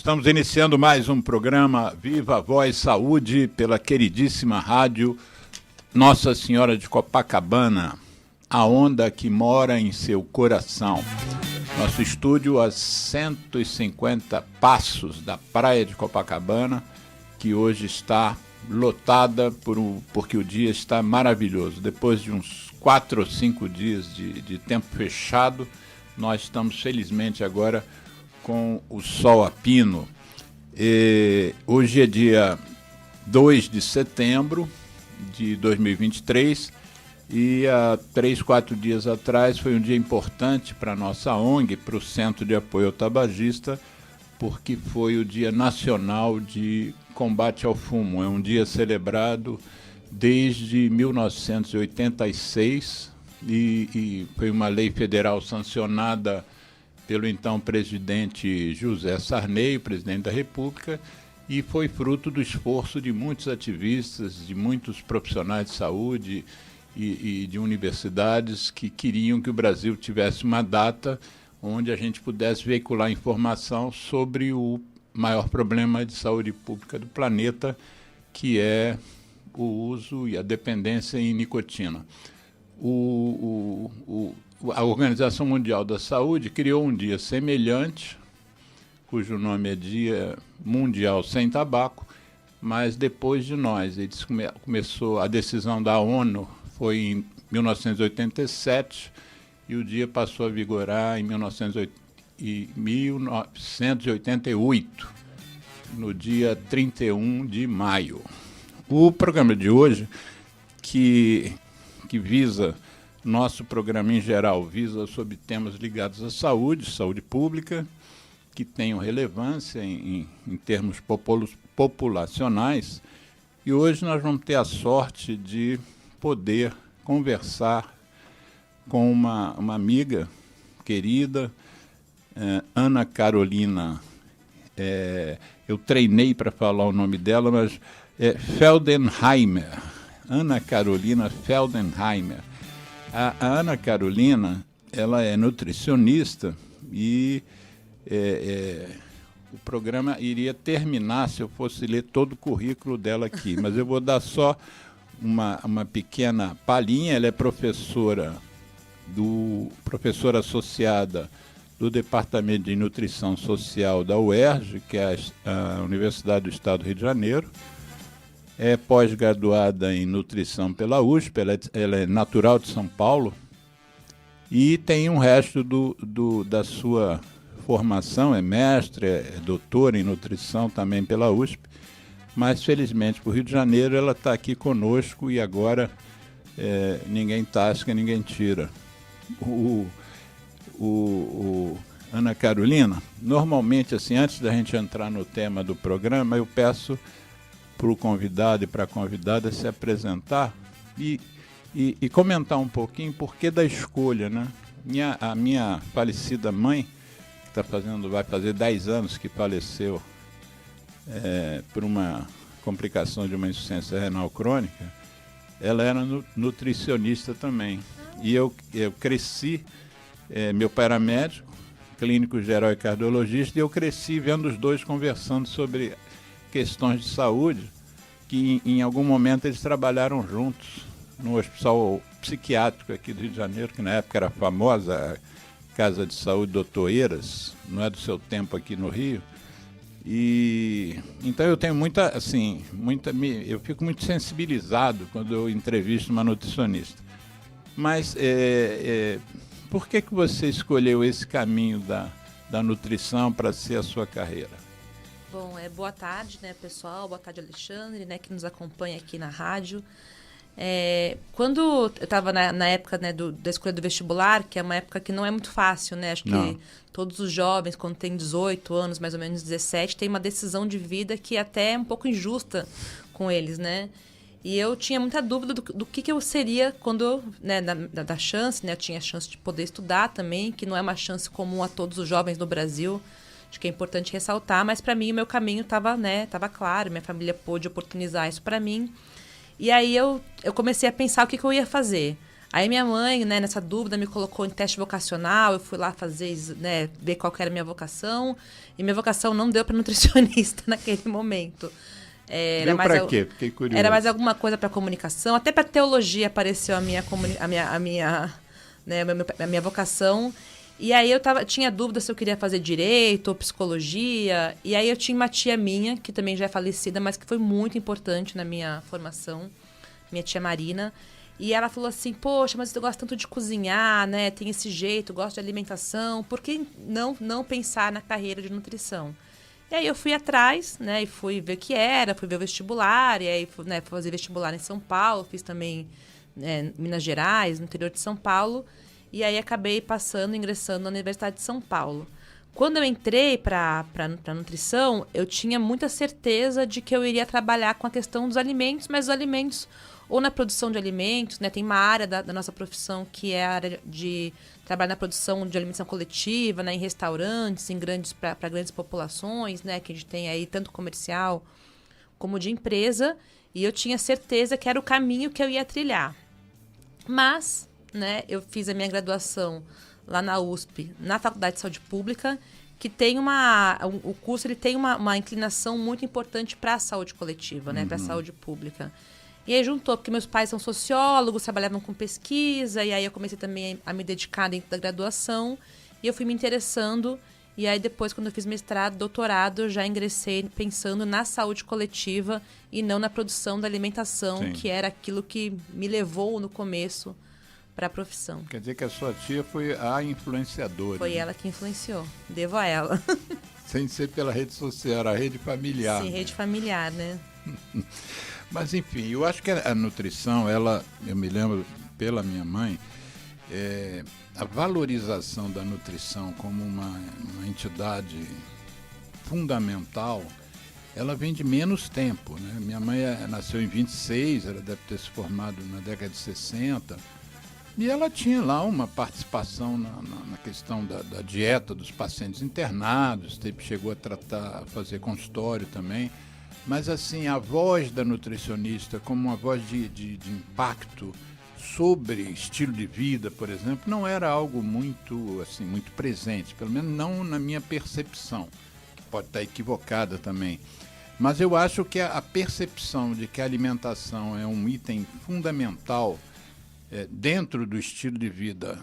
Estamos iniciando mais um programa Viva a Voz Saúde pela queridíssima rádio Nossa Senhora de Copacabana, a onda que mora em seu coração. Nosso estúdio a 150 passos da praia de Copacabana, que hoje está lotada porque o dia está maravilhoso. Depois de uns 4 ou 5 dias de tempo fechado, nós estamos felizmente agora com o sol a pino. Hoje é dia 2 de setembro de 2023 e há 3, 4 dias atrás foi um dia importante para a nossa ONG, para o Centro de Apoio ao Tabagista, porque foi o Dia Nacional de Combate ao Fumo. É um dia celebrado desde 1986 e foi uma lei federal sancionada pelo então presidente José Sarney, presidente da República, e foi fruto do esforço de muitos ativistas, de muitos profissionais de saúde e de universidades que queriam que o Brasil tivesse uma data onde a gente pudesse veicular informação sobre o maior problema de saúde pública do planeta, que é o uso e a dependência em nicotina. A Organização Mundial da Saúde criou um dia semelhante, cujo nome é Dia Mundial Sem Tabaco, mas depois de nós. Começou a decisão da ONU foi em 1987 e o dia passou a vigorar em 1988, no dia 31 de maio. O programa de hoje, que visa... Nosso programa, em geral, visa sobre temas ligados à saúde, saúde pública, que tenham relevância em termos populacionais. E hoje nós vamos ter a sorte de poder conversar com uma amiga querida, Ana Carolina. Eu treinei para falar o nome dela, mas é Feldenheimer. Ana Carolina Feldenheimer. A Ana Carolina, ela é nutricionista e o programa iria terminar se eu fosse ler todo o currículo dela aqui, mas eu vou dar só uma pequena palhinha. Ela é professora associada do Departamento de Nutrição Social da UERJ, que é a Universidade do Estado do Rio de Janeiro. É pós-graduada em nutrição pela USP, ela é natural de São Paulo e tem um resto da sua formação, é mestre, é doutora em nutrição também pela USP, mas felizmente para o Rio de Janeiro ela está aqui conosco e agora ninguém tasca, ninguém tira. Ana Carolina, normalmente, assim, antes da gente entrar no tema do programa, eu peço para o convidado e para a convidada se apresentar e comentar um pouquinho por que da escolha, né? A minha falecida mãe, que vai fazer 10 anos que faleceu por uma complicação de uma insuficiência renal crônica, ela era nutricionista também. E eu cresci, meu pai era médico, clínico geral e cardiologista, e eu cresci vendo os dois conversando sobre questões de saúde, que em algum momento eles trabalharam juntos no hospital psiquiátrico aqui do Rio de Janeiro, que na época era famosa, a Casa de Saúde Dr. Eiras, não é do seu tempo aqui no Rio. E então eu tenho eu fico muito sensibilizado quando eu entrevisto uma nutricionista. Mas por que você escolheu esse caminho da nutrição para ser a sua carreira? Bom, boa tarde, né, pessoal? Boa tarde, Alexandre, né, que nos acompanha aqui na rádio. Quando eu estava na época, né, da escolha do vestibular, que é uma época que não é muito fácil, né? Acho que todos os jovens, quando tem 18 anos, mais ou menos 17, tem uma decisão de vida que até é um pouco injusta com eles, né? E eu tinha muita dúvida do que eu seria quando, né, da chance, né? Eu tinha a chance de poder estudar também, que não é uma chance comum a todos os jovens no Brasil. Acho que é importante ressaltar, mas para mim o meu caminho estava claro, minha família pôde oportunizar isso para mim. E aí eu comecei a pensar o que eu ia fazer. Aí minha mãe, né, nessa dúvida, me colocou em teste vocacional, eu fui lá fazer, né, ver qual que era a minha vocação, e minha vocação não deu para nutricionista naquele momento. Deu para quê? Fiquei curioso. Era mais alguma coisa para comunicação, até para teologia apareceu a minha vocação. E aí tinha dúvida se eu queria fazer direito ou psicologia, e aí eu tinha uma tia minha, que também já é falecida, mas que foi muito importante na minha formação, minha tia Marina. E ela falou assim, poxa, mas eu gosto tanto de cozinhar, né? Tem esse jeito, gosto de alimentação. Por que não pensar na carreira de nutrição? E aí eu fui atrás, né? E fui ver o que era, fui ver o vestibular. E aí, né, fui fazer vestibular em São Paulo. Fiz também em Minas Gerais, no interior de São Paulo. E aí acabei ingressando na Universidade de São Paulo. Quando eu entrei para nutrição, eu tinha muita certeza de que eu iria trabalhar com a questão dos alimentos, mas os alimentos... ou na produção de alimentos, né? Tem uma área da nossa profissão que é a área de trabalhar na produção de alimentação coletiva, né? Em restaurantes, para grandes populações, né? Que a gente tem aí tanto comercial como de empresa. E eu tinha certeza que era o caminho que eu ia trilhar. Mas, né? Eu fiz a minha graduação lá na USP, na Faculdade de Saúde Pública, que tem o curso ele tem uma inclinação muito importante para a saúde coletiva, né? Para a saúde pública. E aí juntou, porque meus pais são sociólogos, trabalhavam com pesquisa, e aí eu comecei também a me dedicar dentro da graduação, e eu fui me interessando, e aí depois, quando eu fiz mestrado, doutorado, eu já ingressei pensando na saúde coletiva e não na produção da alimentação, Sim. que era aquilo que me levou no começo para a profissão. Quer dizer que a sua tia foi a influenciadora. Foi ela que influenciou, devo a ela. Sem ser pela rede social, a rede familiar. Sim, rede familiar, né? Mas, enfim, eu acho que a nutrição, eu me lembro pela minha mãe, a valorização da nutrição como uma entidade fundamental, ela vem de menos tempo, né? Minha mãe nasceu em 26, ela deve ter se formado na década de 60, e ela tinha lá uma participação na questão da dieta dos pacientes internados, chegou a fazer consultório também. Mas, assim, a voz da nutricionista como uma voz de impacto sobre estilo de vida, por exemplo, não era algo muito presente, pelo menos não na minha percepção, que pode estar equivocada também. Mas eu acho que a percepção de que a alimentação é um item fundamental dentro do estilo de vida,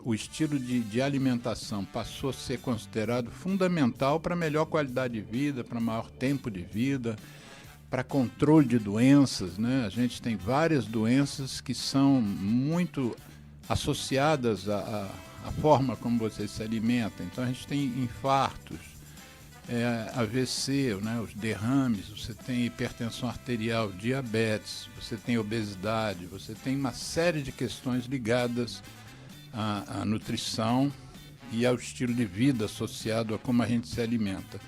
o estilo de alimentação passou a ser considerado fundamental para melhor qualidade de vida, para maior tempo de vida, para controle de doenças, né? A gente tem várias doenças que são muito associadas à forma como você se alimenta. Então a gente tem infartos, AVC, né? Os derrames, você tem hipertensão arterial, diabetes, você tem obesidade, você tem uma série de questões ligadas à nutrição e ao estilo de vida associado a como a gente se alimenta.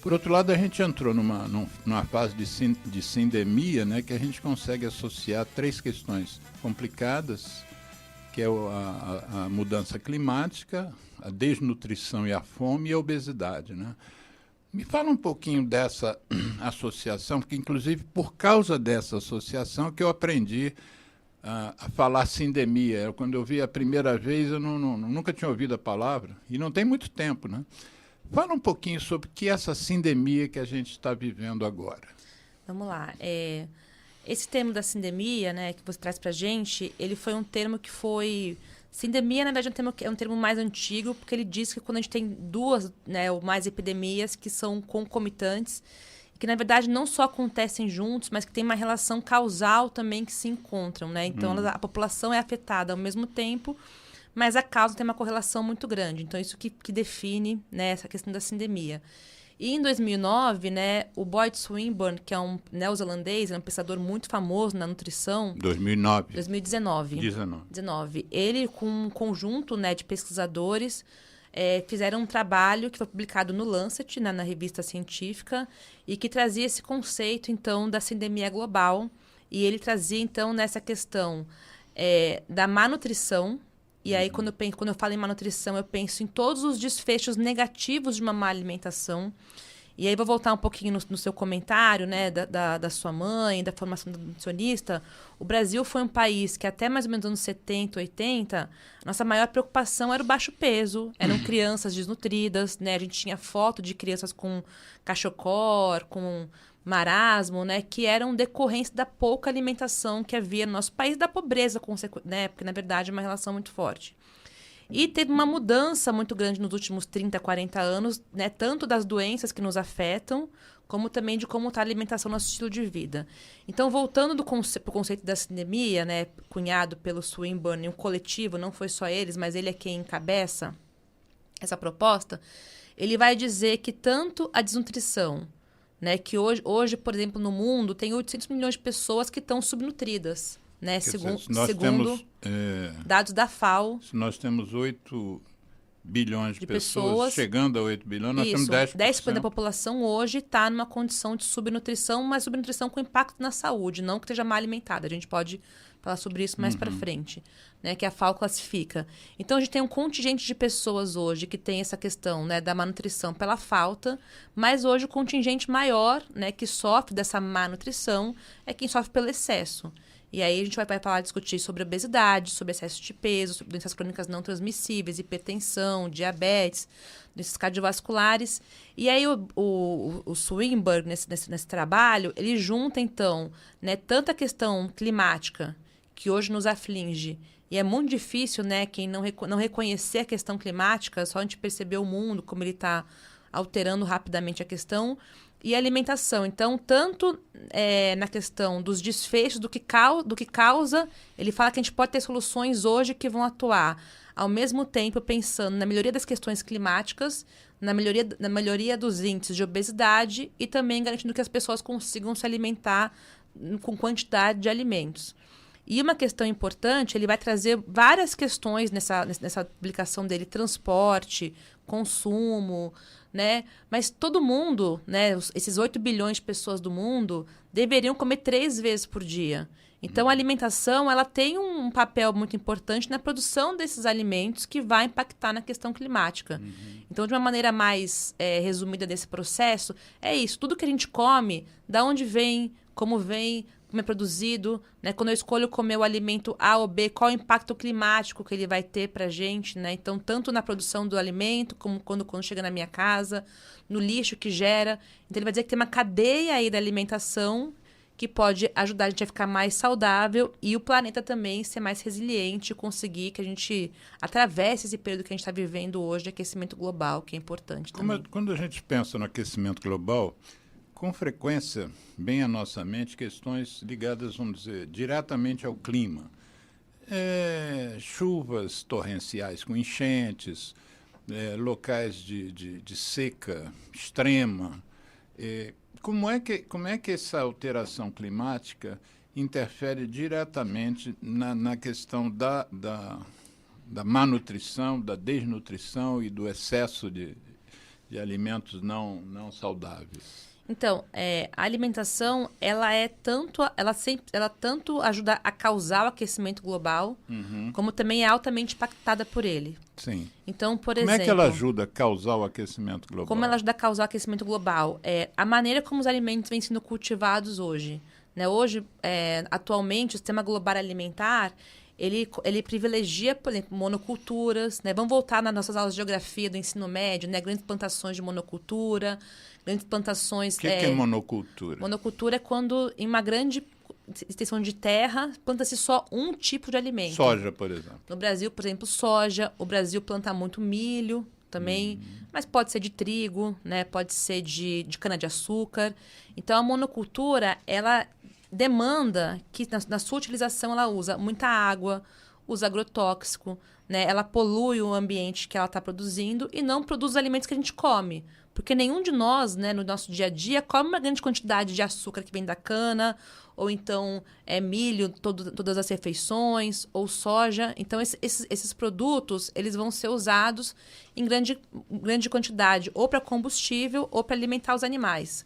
Por outro lado, a gente entrou numa fase de sindemia, né, que a gente consegue associar 3 questões complicadas, que é a mudança climática, a desnutrição e a fome e a obesidade, né? Me fala um pouquinho dessa associação, porque inclusive por causa dessa associação que eu aprendi a falar sindemia. Quando eu vi a primeira vez, eu nunca tinha ouvido a palavra, e não tem muito tempo, né? Fala um pouquinho sobre o que é essa sindemia que a gente está vivendo agora. Vamos lá. Esse termo da sindemia, né, que você traz para a gente, ele foi um termo que foi... Sindemia, na verdade, é um termo mais antigo, porque ele diz que quando a gente tem 2, né, ou mais epidemias que são concomitantes, que na verdade não só acontecem juntos, mas que tem uma relação causal também que se encontram, né? Então a população é afetada ao mesmo tempo, mas a causa tem uma correlação muito grande. Então isso que define, né, essa questão da sindemia. E em 2009, né, o Boyd Swinburne, que é um neozelandês, é um pensador muito famoso na nutrição... 2019. Ele, com um conjunto, né, de pesquisadores, fizeram um trabalho que foi publicado no Lancet, né, na revista científica, e que trazia esse conceito, então, da sindemia global. E ele trazia, então, nessa questão da má nutrição. E aí, quando eu falo em má nutrição, eu penso em todos os desfechos negativos de uma má alimentação. E aí vou voltar um pouquinho no seu comentário, né, da sua mãe, da formação do nutricionista. O Brasil foi um país que até mais ou menos anos 70, 80, nossa maior preocupação era o baixo peso, eram crianças desnutridas, né? A gente tinha foto de crianças com cachocor, com marasmo, né, que eram decorrência da pouca alimentação que havia no nosso país, da pobreza, né, porque na verdade é uma relação muito forte. E teve uma mudança muito grande nos últimos 30, 40 anos, né, tanto das doenças que nos afetam, como também de como está a alimentação no nosso estilo de vida. Então, voltando para o conceito da sinemia, né, cunhado pelo Swinburne, um coletivo, não foi só eles, mas ele é quem encabeça essa proposta, ele vai dizer que tanto a desnutrição, né, que hoje, por exemplo, no mundo, tem 800 milhões de pessoas que estão subnutridas. Né? Segundo dados da FAO. Se nós temos 8 bilhões de pessoas, chegando a 8 bilhões, nós temos 10%. 10% da população hoje está numa condição de subnutrição, mas subnutrição com impacto na saúde, não que esteja mal alimentada. A gente pode falar sobre isso mais para frente, né, que a FAO classifica. Então, a gente tem um contingente de pessoas hoje que tem essa questão, né, da malnutrição pela falta, mas hoje o contingente maior, né, que sofre dessa má nutrição é quem sofre pelo excesso. E aí a gente vai discutir sobre obesidade, sobre excesso de peso, sobre doenças crônicas não transmissíveis, hipertensão, diabetes, doenças cardiovasculares. E aí o Swinburne, nesse trabalho, ele junta, então, né, tanto a questão climática, que hoje nos aflige, e é muito difícil, né, quem não reconhecer a questão climática, só a gente perceber o mundo, como ele está alterando rapidamente a questão, e a alimentação. Então, tanto na questão dos desfechos, do que causa, ele fala que a gente pode ter soluções hoje que vão atuar, ao mesmo tempo pensando na melhoria das questões climáticas, na melhoria dos índices de obesidade e também garantindo que as pessoas consigam se alimentar com quantidade de alimentos. E uma questão importante, ele vai trazer várias questões nessa publicação dele, transporte, consumo, né? Mas todo mundo, né, esses 8 bilhões de pessoas do mundo, deveriam comer 3 vezes por dia. Então, a alimentação ela tem um papel muito importante na produção desses alimentos que vai impactar na questão climática. Então, de uma maneira mais resumida desse processo, é isso. Tudo que a gente come, da onde vem, como é produzido, né? Quando eu escolho comer o alimento A ou B, qual é o impacto climático que ele vai ter para a gente, né? Então, tanto na produção do alimento, como quando chega na minha casa, no lixo que gera. Então, ele vai dizer que tem uma cadeia aí da alimentação que pode ajudar a gente a ficar mais saudável e o planeta também ser mais resiliente e conseguir que a gente atravesse esse período que a gente está vivendo hoje de aquecimento global, que é importante também. Quando a gente pensa no aquecimento global, com frequência vem à nossa mente questões ligadas, vamos dizer, diretamente ao clima. Chuvas torrenciais com enchentes, locais de seca extrema. Como é que essa alteração climática interfere diretamente na questão da má nutrição, da desnutrição e do excesso de alimentos não saudáveis? Então, a alimentação, ela tanto ajuda a causar o aquecimento global, como também é altamente impactada por ele. Sim. Então, por exemplo... Como é que ela ajuda a causar o aquecimento global? Como ela ajuda a causar o aquecimento global? A maneira como os alimentos vêm sendo cultivados hoje. Né? Hoje, atualmente, o sistema global alimentar, ele privilegia, por exemplo, monoculturas, né? Vamos voltar nas nossas aulas de geografia do ensino médio, né? Grandes plantações de monocultura, grandes plantações... O que é monocultura? Monocultura é quando, em uma grande extensão de terra, planta-se só um tipo de alimento. Soja, por exemplo. No Brasil, por exemplo, soja. O Brasil planta muito milho também, mas pode ser de trigo, né? Pode ser de cana-de-açúcar. Então, a monocultura, ela demanda que na sua utilização ela usa muita água, usa agrotóxico, né? Ela polui o ambiente que ela está produzindo e não produz os alimentos que a gente come. Porque nenhum de nós, né, no nosso dia a dia, come uma grande quantidade de açúcar que vem da cana, ou então milho, todas as refeições, ou soja. Então, esses produtos eles vão ser usados em grande quantidade, ou para combustível, ou para alimentar os animais.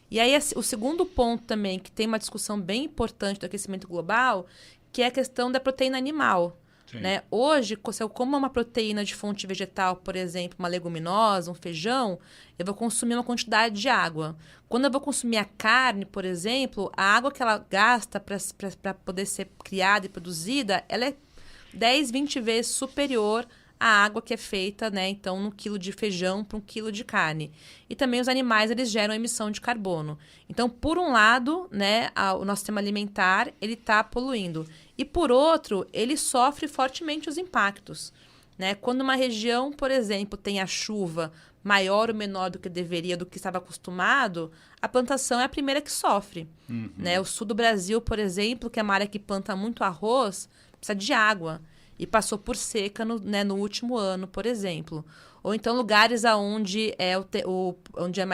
E aí, o segundo ponto também, que tem uma discussão bem importante do aquecimento global, que é a questão da proteína animal. Né? Hoje, se eu como uma proteína de fonte vegetal, por exemplo, uma leguminosa, um feijão, eu vou consumir uma quantidade de água. Quando eu vou consumir a carne, por exemplo, a água que ela gasta para poder ser criada e produzida, ela é 10, 20 vezes superior à água que é feita, né, então, no quilo de feijão para um quilo de carne. E também os animais, eles geram emissão de carbono. Então, por um lado, né, o nosso sistema alimentar, ele está poluindo. E, por outro, ele sofre fortemente os impactos. Né? Quando uma região, por exemplo, tem a chuva maior ou menor do que deveria, do que estava acostumado, a plantação é a primeira que sofre. Né? O sul do Brasil, por exemplo, que é uma área que planta muito arroz, precisa de água. E passou por seca no último ano, por exemplo. Ou então lugares onde onde é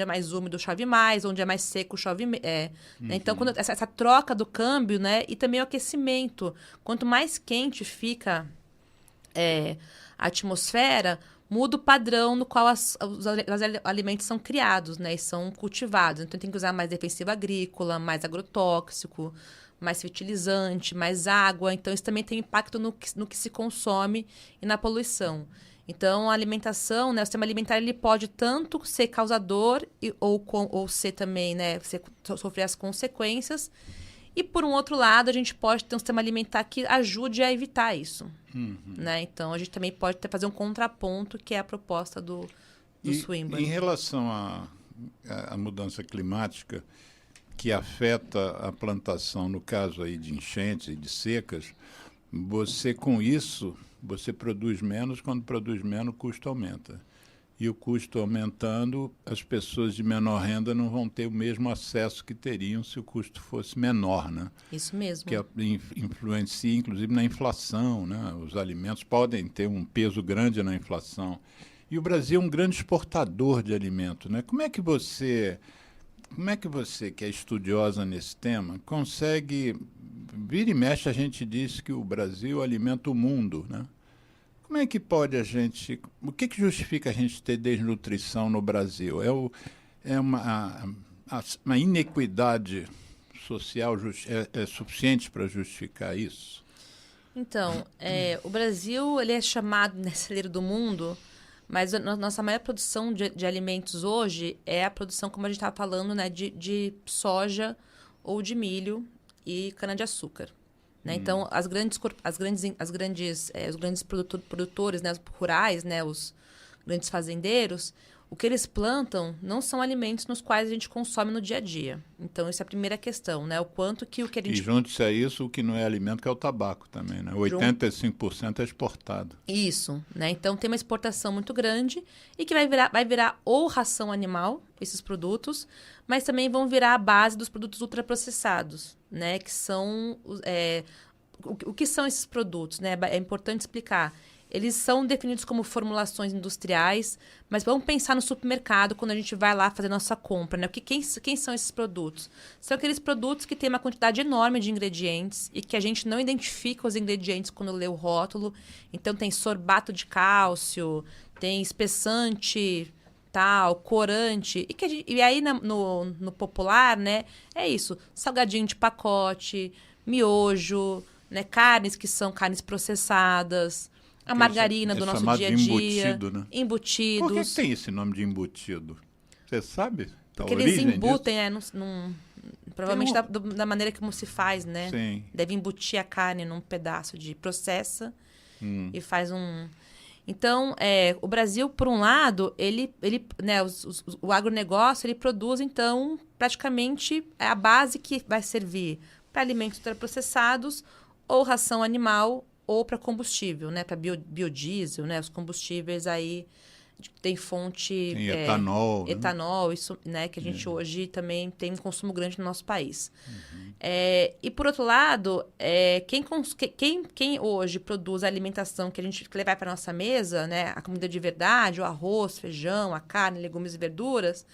mais úmido chove mais, onde é mais seco chove né? Então, quando essa troca do câmbio, né? E também o aquecimento. Quanto mais quente fica a atmosfera, muda o padrão no qual os alimentos são criados, né? E são cultivados. Então, tem que usar mais defensivo agrícola, mais agrotóxico, mais fertilizante, mais água. Então, isso também tem impacto no que se consome e na poluição. Então, a alimentação, né, o sistema alimentar, ele pode tanto ser causador ou ser também, né, sofrer as consequências. E, por um outro lado, a gente pode ter um sistema alimentar que ajude a evitar isso. Né? Então, a gente também pode fazer um contraponto, que é a proposta do Swinburne. Em relação à mudança climática, que afeta a plantação, no caso aí de enchentes e de secas, você com isso, você produz menos, quando produz menos o custo aumenta. E o custo aumentando, as pessoas de menor renda não vão ter o mesmo acesso que teriam se o custo fosse menor, né? Isso mesmo. Que influencia, inclusive, na inflação, né? Os alimentos podem ter um peso grande na inflação. E o Brasil é um grande exportador de alimentos, né? Como é que você, que é estudiosa nesse tema, consegue... Vira e mexe, a gente diz que o Brasil alimenta o mundo, né? Como é que pode a gente... O que justifica a gente ter desnutrição no Brasil? É uma inequidade social é suficiente para justificar isso? Então, o Brasil, ele é chamado de celeiro do mundo, mas a nossa maior produção de alimentos hoje é a produção, como a gente estava falando, né, de soja ou de milho e cana-de-açúcar. Né? Então, os grandes produtores, né, os rurais, né, os grandes fazendeiros, o que eles plantam não são alimentos nos quais a gente consome no dia a dia. Então, essa é a primeira questão, né? O quanto que o que a gente... E junte-se a isso, o que não é alimento, que é o tabaco também, né? 85% é exportado. Isso, né? Então, tem uma exportação muito grande e que vai virar ou ração animal, esses produtos, mas também vão virar a base dos produtos ultraprocessados, né? Que são... o que são esses produtos, né? É importante explicar. Eles são definidos como formulações industriais, mas vamos pensar no supermercado quando a gente vai lá fazer nossa compra, né? Quem são esses produtos? São aqueles produtos que têm uma quantidade enorme de ingredientes e que a gente não identifica os ingredientes quando lê o rótulo. Então, tem sorbato de cálcio, tem espessante, tal, corante. E aí, no popular, né? É isso. Salgadinho de pacote, miojo, né? Carnes que são carnes processadas... A margarina do nosso dia a dia. Embutido, né? Embutidos. Por que tem esse nome de embutido? Você sabe? Porque eles embutem, provavelmente da maneira como se faz, né? Sim. Deve embutir a carne num pedaço processa e faz um... Então, o Brasil, por um lado, né, o agronegócio, ele produz, então, praticamente a base que vai servir para alimentos ultraprocessados ou ração animal ou para combustível, né? Para biodiesel, né? Os combustíveis aí tem fonte... Tem etanol. Etanol, isso, né? Que a gente hoje também tem um consumo grande no nosso país. E, por outro lado, quem hoje produz a alimentação que a gente levar para a nossa mesa, né? A comida de verdade, o arroz, feijão, a carne, legumes e verduras,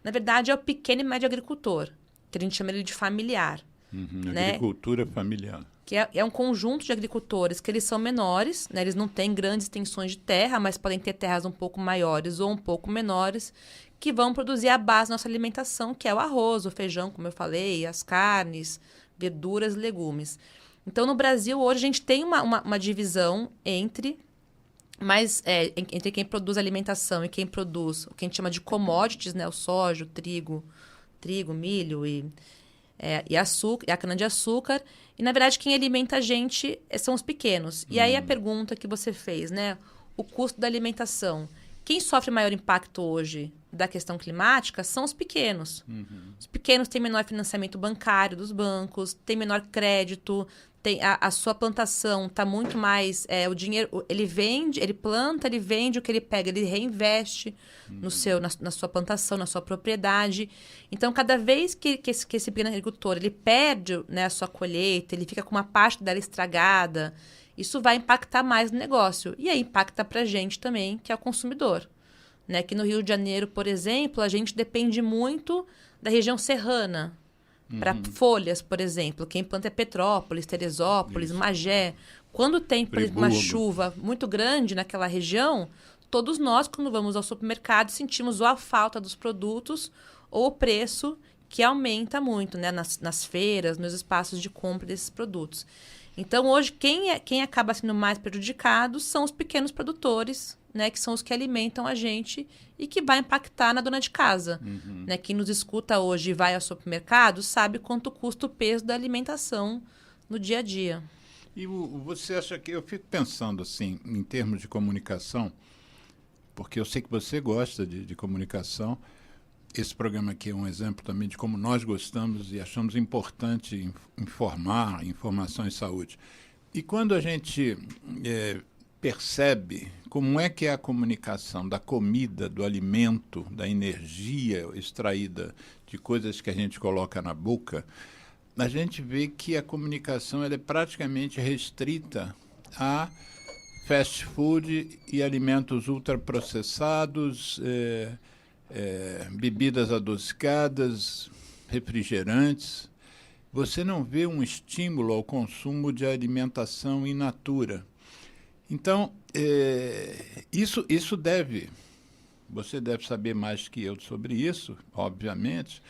na verdade, é o pequeno e médio agricultor, que a gente chama ele de familiar. Né? Agricultura familiar. Que é um conjunto de agricultores que eles são menores, né? Eles não têm grandes extensões de terra, mas podem ter terras um pouco maiores ou um pouco menores, que vão produzir a base da nossa alimentação, que é o arroz, o feijão, como eu falei, as carnes, verduras, legumes. Então, no Brasil, hoje, a gente tem uma divisão entre quem produz alimentação e quem produz o que a gente chama de commodities, né? O soja, o trigo, milho e açúcar, e a cana-de-açúcar. E, na verdade, quem alimenta a gente são os pequenos. E aí a pergunta que você fez, né? O custo da alimentação. Quem sofre maior impacto hoje da questão climática são os pequenos. Os pequenos têm menor financiamento bancário dos bancos, têm menor crédito, a sua plantação está muito mais... o dinheiro, ele planta, ele vende o que ele pega, ele reinveste na sua plantação, na sua propriedade. Então, cada vez que esse pequeno agricultor ele perde, né, a sua colheita, ele fica com uma parte dela estragada, isso vai impactar mais no negócio. E aí impacta para a gente também, que é o consumidor. Né? Aqui no Rio de Janeiro, por exemplo, a gente depende muito da região serrana. Para folhas, por exemplo. Quem planta é Petrópolis, Teresópolis, isso. Magé. Quando tem, por exemplo, uma chuva muito grande naquela região, todos nós, quando vamos ao supermercado, sentimos ou a falta dos produtos ou o preço que aumenta muito, né? Nas feiras, nos espaços de compra desses produtos. Então, hoje, quem acaba sendo mais prejudicado são os pequenos produtores, né, que são os que alimentam a gente e que vai impactar na dona de casa. Né? Quem nos escuta hoje e vai ao supermercado sabe quanto custa o peso da alimentação no dia a dia. E você acha que... Eu fico pensando, assim, em termos de comunicação, porque eu sei que você gosta de comunicação. Esse programa aqui é um exemplo também de como nós gostamos e achamos importante informar, informação em saúde. E quando a gente percebe como é que é a comunicação da comida, do alimento, da energia extraída de coisas que a gente coloca na boca, a gente vê que a comunicação ela é praticamente restrita a fast food e alimentos ultraprocessados, bebidas adocicadas, refrigerantes. Você não vê um estímulo ao consumo de alimentação in natura. Então, isso deve... Você deve saber mais que eu sobre isso, obviamente,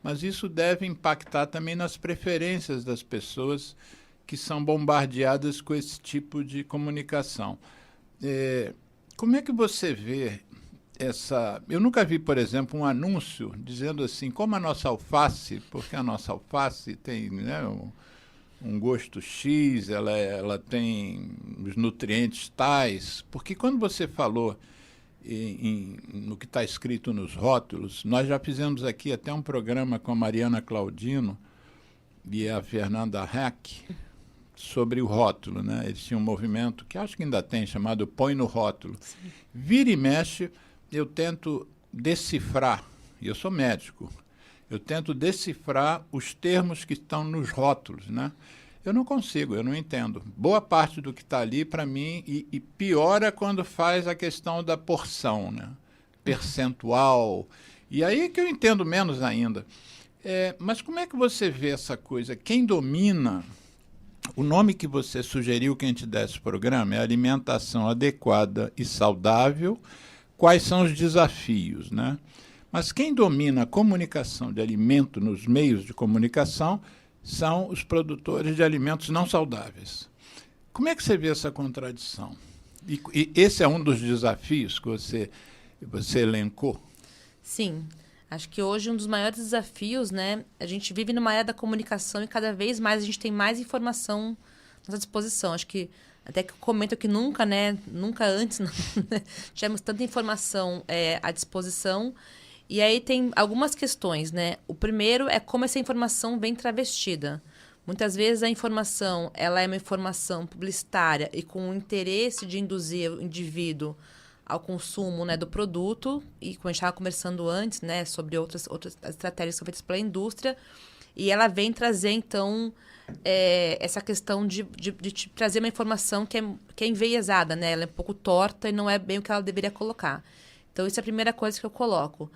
mas isso deve impactar também nas preferências das pessoas que são bombardeadas com esse tipo de comunicação. Como é que você vê essa... Eu nunca vi, por exemplo, um anúncio dizendo assim, como a nossa alface, porque a nossa alface tem, né, um gosto X, ela tem os nutrientes tais, porque quando você falou no que está escrito nos rótulos, nós já fizemos aqui até um programa com a Mariana Claudino e a Fernanda Hack sobre o rótulo, né? Eles tinham um movimento, que acho que ainda tem, chamado Põe no Rótulo. Sim. Vira e mexe, eu tento decifrar, e eu sou médico, eu tento decifrar os termos que estão nos rótulos, né? Eu não consigo, eu não entendo. Boa parte do que está ali, para mim, e piora quando faz a questão da porção, né? Percentual. E aí que eu entendo menos ainda. Mas como é que você vê essa coisa? Quem domina... O nome que você sugeriu que a gente desse o programa é alimentação adequada e saudável. Quais são os desafios, né? Mas quem domina a comunicação de alimento nos meios de comunicação são os produtores de alimentos não saudáveis. Como é que você vê essa contradição? E esse é um dos desafios que você elencou? Sim. Acho que hoje um dos maiores desafios, né? A gente vive numa era da comunicação e cada vez mais a gente tem mais informação à nossa disposição. Acho que até que eu comento que nunca, né? Nunca antes tivemos tanta informação à disposição. E aí tem algumas questões, né? O primeiro é como essa informação vem travestida. Muitas vezes a informação ela é uma informação publicitária e com o interesse de induzir o indivíduo ao consumo, né, do produto, e como a gente estava conversando antes, né, sobre outras estratégias que são feitas pela indústria, e ela vem trazer, então, essa questão de te trazer uma informação que é enviesada, né, ela é um pouco torta e não é bem o que ela deveria colocar. Então, isso é a primeira coisa que eu coloco.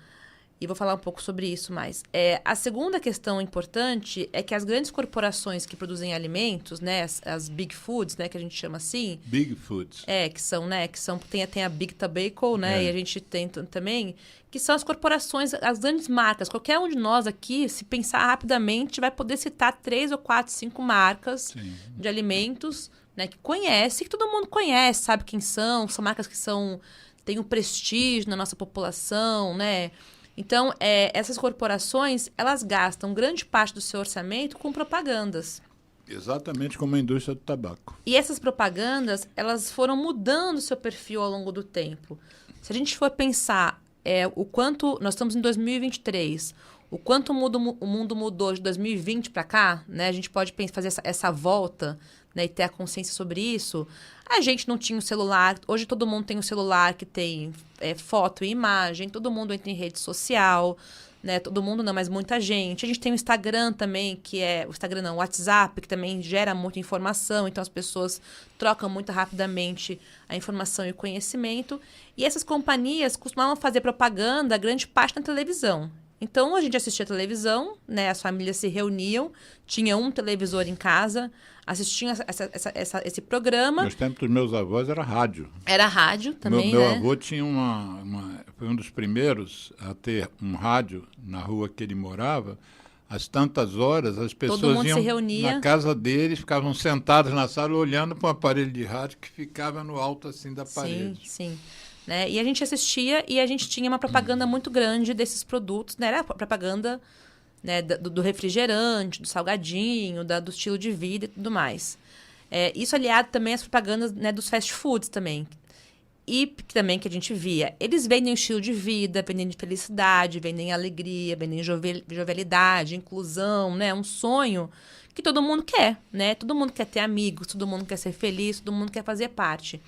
E vou falar um pouco sobre isso mais. A segunda questão importante é que as grandes corporações que produzem alimentos, né, as Big Foods, né, que a gente chama assim... Big Foods. Tem a Big Tobacco, né, e a gente tem também, que são as corporações, as grandes marcas. Qualquer um de nós aqui, se pensar rapidamente, vai poder citar 3 ou 4, 5 marcas de alimentos, né, que conhece, que todo mundo conhece, sabe quem são marcas que têm um prestígio na nossa população, né? Então, essas corporações, elas gastam grande parte do seu orçamento com propagandas. Exatamente como a indústria do tabaco. E essas propagandas, elas foram mudando o seu perfil ao longo do tempo. Se a gente for pensar o quanto... Nós estamos em 2023. O quanto o mundo mudou de 2020 para cá, né? A gente pode fazer essa volta, né, e ter a consciência sobre isso. A gente não tinha um celular. Hoje todo mundo tem um celular que tem foto e imagem. Todo mundo entra em rede social, né? Todo mundo não, mas muita gente. A gente tem o Instagram também, o WhatsApp, que também gera muita informação. Então as pessoas trocam muito rapidamente a informação e o conhecimento. E essas companhias costumavam fazer propaganda, grande parte na televisão. Então, a gente assistia televisão, né? As famílias se reuniam, tinha um televisor em casa, assistiam esse programa. Nos tempos dos meus avós era rádio. Era rádio também, meu né? avô tinha foi um dos primeiros a ter um rádio na rua que ele morava. Às tantas horas, as pessoas iam se reunia na casa deles, ficavam sentadas na sala olhando para um aparelho de rádio que ficava no alto assim da parede. Sim. Né? E a gente assistia e a gente tinha uma propaganda muito grande desses produtos, né? Era a propaganda, né, do refrigerante, do salgadinho, do estilo de vida e tudo mais. Isso aliado também às propagandas, né, dos fast foods também. E também que a gente via. Eles vendem estilo de vida, vendem felicidade, vendem alegria, vendem jovialidade, inclusão, né? Um sonho que todo mundo quer, né? Todo mundo quer ter amigos, todo mundo quer ser feliz, todo mundo quer fazer parte.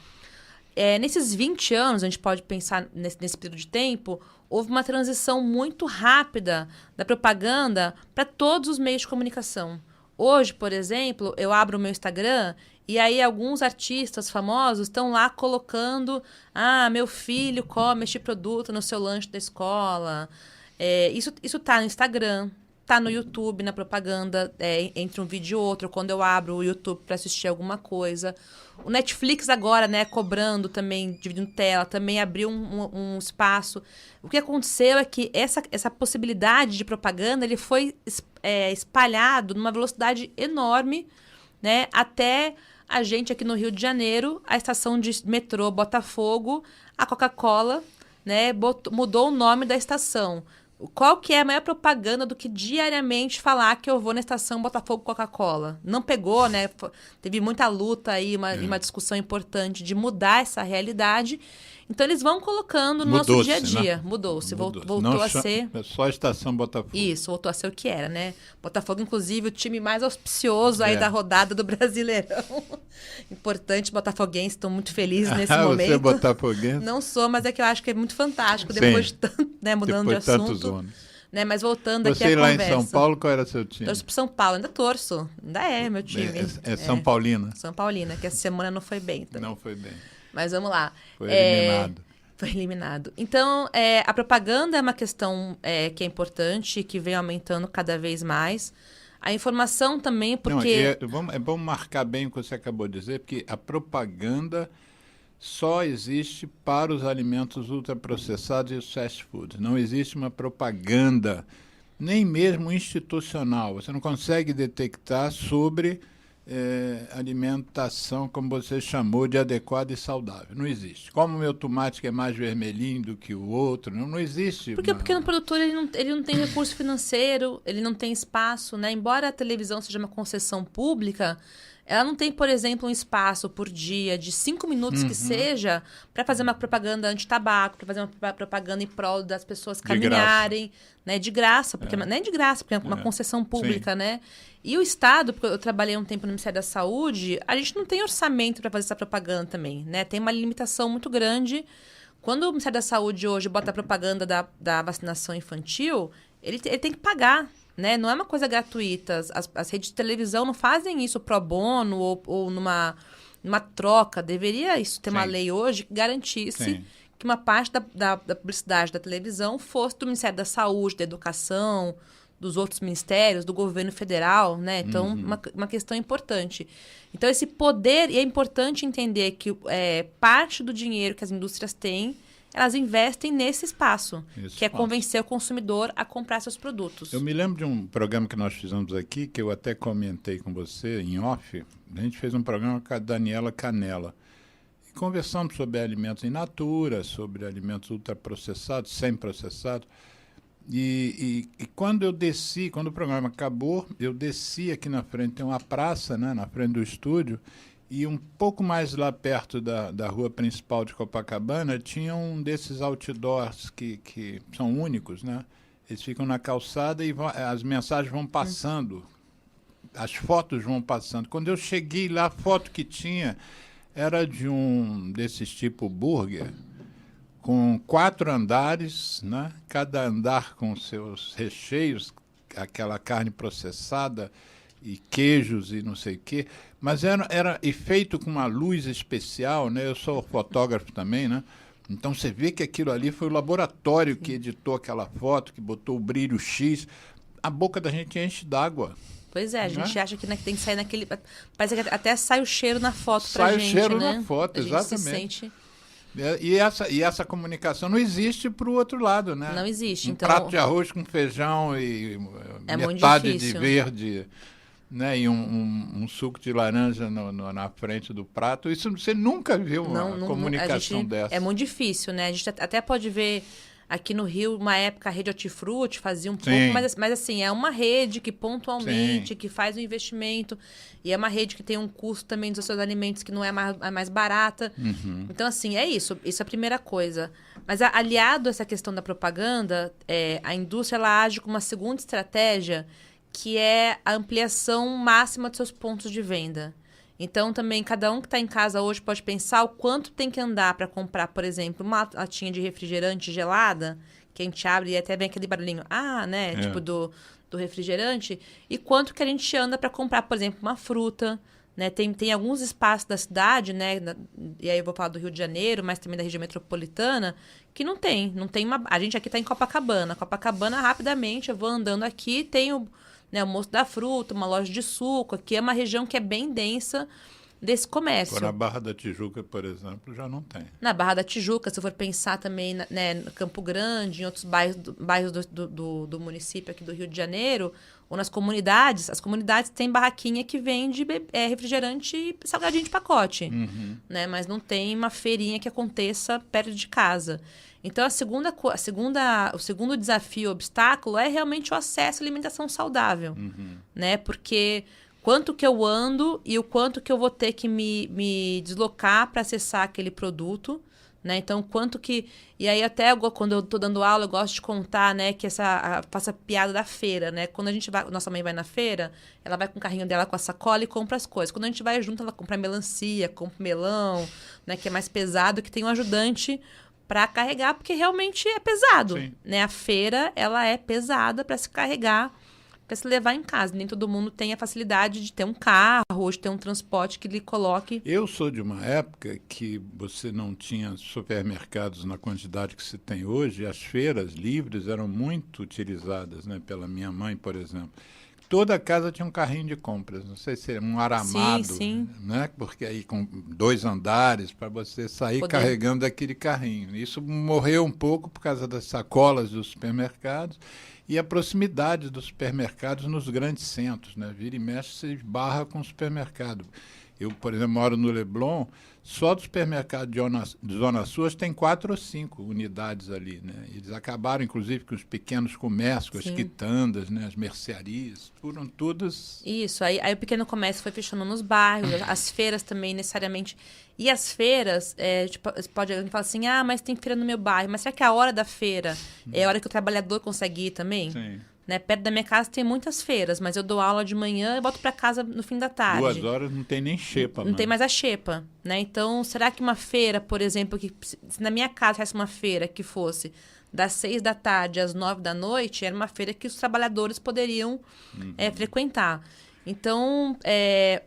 Nesses 20 anos, a gente pode pensar nesse período de tempo, houve uma transição muito rápida da propaganda para todos os meios de comunicação. Hoje, por exemplo, eu abro o meu Instagram e aí alguns artistas famosos estão lá colocando: meu filho come este produto no seu lanche da escola. Isso tá no Instagram, tá no YouTube, na propaganda, entre um vídeo e outro, quando eu abro o YouTube para assistir alguma coisa. O Netflix agora, né, cobrando também, dividindo tela, também abriu um espaço. O que aconteceu é que essa possibilidade de propaganda ele foi espalhado numa velocidade enorme, né, até a gente aqui no Rio de Janeiro, a estação de metrô Botafogo, a Coca-Cola, né, mudou o nome da estação. Qual que é a maior propaganda do que diariamente falar que eu vou na estação Botafogo Coca-Cola? Não pegou, né? Teve muita luta aí, uma discussão importante de mudar essa realidade. Então, eles vão colocando no nosso dia a dia. Né? Mudou-se, voltou a ser... Só a estação Botafogo. Isso, voltou a ser o que era, né? Botafogo, inclusive, o time mais auspicioso aí da rodada do Brasileirão. Importante, botafoguenses, estão muito felizes nesse momento. Você é botafoguense? Não sou, mas é que eu acho que é muito fantástico, depois de tanto, né, mudando depois de assunto. Né, mas voltando aqui à conversa. Você lá em São Paulo, qual era seu time? Torço pro São Paulo, ainda torço. Ainda é meu time. São Paulina? São Paulina, que essa semana não foi bem também. Não foi bem. Mas vamos lá. Foi eliminado. Foi eliminado. Então, a propaganda é uma questão que é importante, que vem aumentando cada vez mais. A informação também, porque... É bom marcar bem o que você acabou de dizer, porque a propaganda só existe para os alimentos ultraprocessados e os fast foods. Não existe uma propaganda, nem mesmo institucional. Você não consegue detectar sobre alimentação, como você chamou, de adequada e saudável. Não existe. Como o meu tomate que é mais vermelhinho do que o outro, não existe. Porque o pequeno produtor ele não tem recurso financeiro, ele não tem espaço, né? Embora a televisão seja uma concessão pública, ela não tem, por exemplo, um espaço por dia de 5 minutos que seja para fazer uma propaganda anti-tabaco, para fazer uma propaganda em prol das pessoas caminharem, né? De graça, porque não é de graça, porque é uma concessão pública, né? E o Estado, porque eu trabalhei um tempo no Ministério da Saúde, a gente não tem orçamento para fazer essa propaganda também, né? Tem uma limitação muito grande. Quando o Ministério da Saúde hoje bota a propaganda da vacinação infantil, ele tem que pagar, né? Não é uma coisa gratuita. As redes de televisão não fazem isso pro bono ou numa troca. Deveria isso ter uma lei hoje que garantisse que uma parte da publicidade da televisão fosse do Ministério da Saúde, da Educação, dos outros ministérios, do governo federal, né? Então, uma questão importante. Então, esse poder, e é importante entender que parte do dinheiro que as indústrias têm, elas investem nesse espaço, que é convencer o consumidor a comprar seus produtos. Eu me lembro de um programa que nós fizemos aqui, que eu até comentei com você em off. A gente fez um programa com a Daniela Canella. E conversamos sobre alimentos in natura, sobre alimentos ultraprocessados, semi-processados. E quando eu desci, quando o programa acabou, eu desci aqui na frente, tem uma praça, né, na frente do estúdio, e um pouco mais lá perto da rua principal de Copacabana, tinha um desses outdoors que são únicos, né? Eles ficam na calçada e as mensagens vão passando, as fotos vão passando. Quando eu cheguei lá, a foto que tinha era de um desses tipo burger, com 4 andares, né? Cada andar com seus recheios, aquela carne processada e queijos e não sei o quê. Mas era feito com uma luz especial, né? Eu sou fotógrafo também, né? Então você vê que aquilo ali foi o laboratório que editou aquela foto, que botou o brilho X. A boca da gente enche d'água. Pois é, a gente acha que tem que sair naquele... Parece que até sai o cheiro na foto pra gente, né? Sai o cheiro na foto, exatamente. A gente se sente... E essa comunicação não existe para o outro lado, né? Não existe. Então, prato de arroz com feijão e metade de verde, né? E um suco de laranja na frente do prato. Isso você nunca viu uma comunicação dessa. É muito difícil, né? A gente até pode ver aqui no Rio, uma época, a rede Hortifruti fazia um pouco, mas assim, é uma rede que pontualmente, que faz um investimento, e é uma rede que tem um custo também dos seus alimentos que não é a mais barata. Então, assim, é isso. Isso é a primeira coisa. Mas aliado a essa questão da propaganda, a indústria ela age com uma segunda estratégia, que é a ampliação máxima dos seus pontos de venda. Então, também, cada um que está em casa hoje pode pensar o quanto tem que andar para comprar, por exemplo, uma latinha de refrigerante gelada, que a gente abre e até vem aquele barulhinho, né? Tipo do refrigerante. E quanto que a gente anda para comprar, por exemplo, uma fruta, né? Tem alguns espaços da cidade, né? E aí eu vou falar do Rio de Janeiro, mas também da região metropolitana, que não tem a gente aqui está em Copacabana. Copacabana, rapidamente, eu vou andando aqui, tem o Moço da Fruta, uma loja de suco. Aqui é uma região que é bem densa desse comércio. Na Barra da Tijuca, por exemplo, já não tem. Na Barra da Tijuca, se for pensar também no Campo Grande, em outros bairros do município aqui do Rio de Janeiro, ou nas comunidades, as comunidades têm barraquinha que vende refrigerante e salgadinho de pacote. Né? Mas não tem uma feirinha que aconteça perto de casa. Então, o segundo desafio, obstáculo, é realmente o acesso à alimentação saudável. Né? Porque quanto que eu ando e o quanto que eu vou ter que me deslocar para acessar aquele produto. Né? Então, quanto que... E aí, até quando eu estou dando aula, eu gosto de contar, né, que faço a piada da feira. Né? Quando a gente vai... Nossa mãe vai na feira, ela vai com o carrinho dela com a sacola e compra as coisas. Quando a gente vai junto, ela compra melancia, compra melão, né, que é mais pesado, que tem um ajudante para carregar, porque realmente é pesado. Né? A feira, ela é pesada para se carregar, para se levar em casa. Nem todo mundo tem a facilidade de ter um carro ou de ter um transporte que lhe coloque... Eu sou de uma época que você não tinha supermercados na quantidade que se tem hoje. As feiras livres eram muito utilizadas, né, pela minha mãe, por exemplo. Toda casa tinha um carrinho de compras, não sei se era um aramado, né? Porque aí com 2 andares para você sair carregando aquele carrinho. Isso morreu um pouco por causa das sacolas dos supermercados e a proximidade dos supermercados nos grandes centros, né? Vira e mexe, se esbarra com o supermercado. Eu, por exemplo, moro no Leblon, só do supermercado de Zona Sul tem 4 ou 5 unidades ali, né? Eles acabaram, inclusive, com os pequenos comércios, as quitandas, né? As mercearias, foram todas... Isso, aí o pequeno comércio foi fechando nos bairros, as feiras também, necessariamente. E as feiras, pode alguém falar assim, mas tem feira no meu bairro, mas será que a hora da feira é a hora que o trabalhador consegue ir também? Sim. Né? Perto da minha casa tem muitas feiras, mas eu dou aula de manhã e volto para casa no fim da tarde. 2 horas não tem nem xepa. Não tem mais a xepa. Né? Então, será que uma feira, por exemplo, se na minha casa tivesse uma feira que fosse das 6 da tarde às 9 da noite, era uma feira que os trabalhadores poderiam frequentar. Então,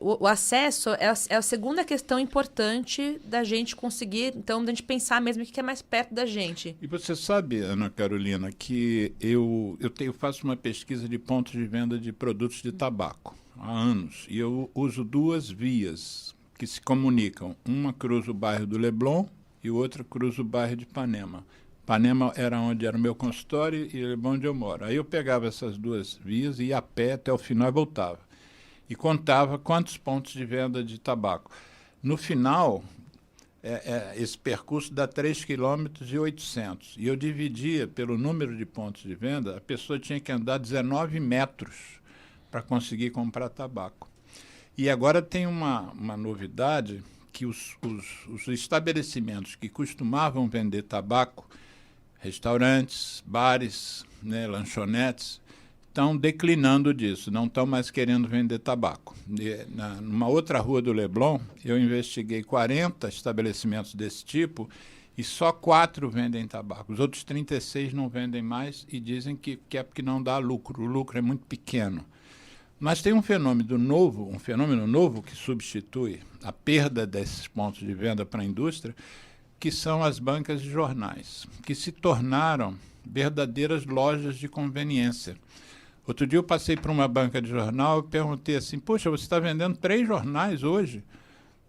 o acesso é a segunda questão importante da gente conseguir, então, da gente pensar mesmo o que é mais perto da gente. E você sabe, Ana Carolina, que eu faço uma pesquisa de pontos de venda de produtos de tabaco há anos. E eu uso 2 vias que se comunicam. Uma cruza o bairro do Leblon e outra cruza o bairro de Ipanema. Ipanema era onde era o meu consultório e Leblon onde eu moro. Aí eu pegava essas 2 vias e ia a pé até o final e voltava. E contava quantos pontos de venda de tabaco. No final, esse percurso dá 3,8 km. E eu dividia pelo número de pontos de venda, a pessoa tinha que andar 19 metros para conseguir comprar tabaco. E agora tem uma novidade, que os estabelecimentos que costumavam vender tabaco, restaurantes, bares, né, lanchonetes, estão declinando disso, não estão mais querendo vender tabaco. Numa outra rua do Leblon, eu investiguei 40 estabelecimentos desse tipo e só 4 vendem tabaco. Os outros 36 não vendem mais e dizem que é porque não dá lucro. O lucro é muito pequeno. Mas tem um fenômeno novo que substitui a perda desses pontos de venda para a indústria, que são as bancas de jornais, que se tornaram verdadeiras lojas de conveniência. Outro dia eu passei por uma banca de jornal e perguntei assim, poxa, você está vendendo 3 jornais hoje?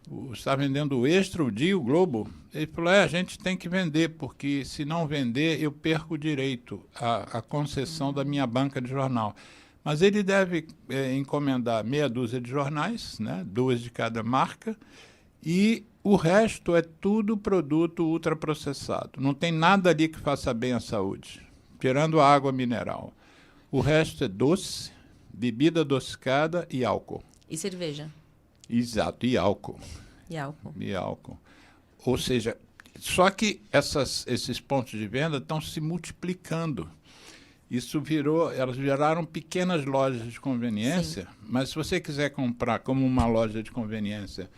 Você está vendendo o Extra, o Dia, o Globo? Ele falou, a gente tem que vender, porque se não vender, eu perco o direito à concessão da minha banca de jornal. Mas ele deve encomendar meia dúzia de jornais, né, 2 de cada marca, e o resto é tudo produto ultraprocessado. Não tem nada ali que faça bem à saúde, tirando a água mineral. O resto é doce, bebida adocicada e álcool. E cerveja. Exato, e álcool. E álcool. E álcool. Ou seja, só que esses pontos de venda estão se multiplicando. Elas viraram pequenas lojas de conveniência, sim, mas se você quiser comprar como uma loja de conveniência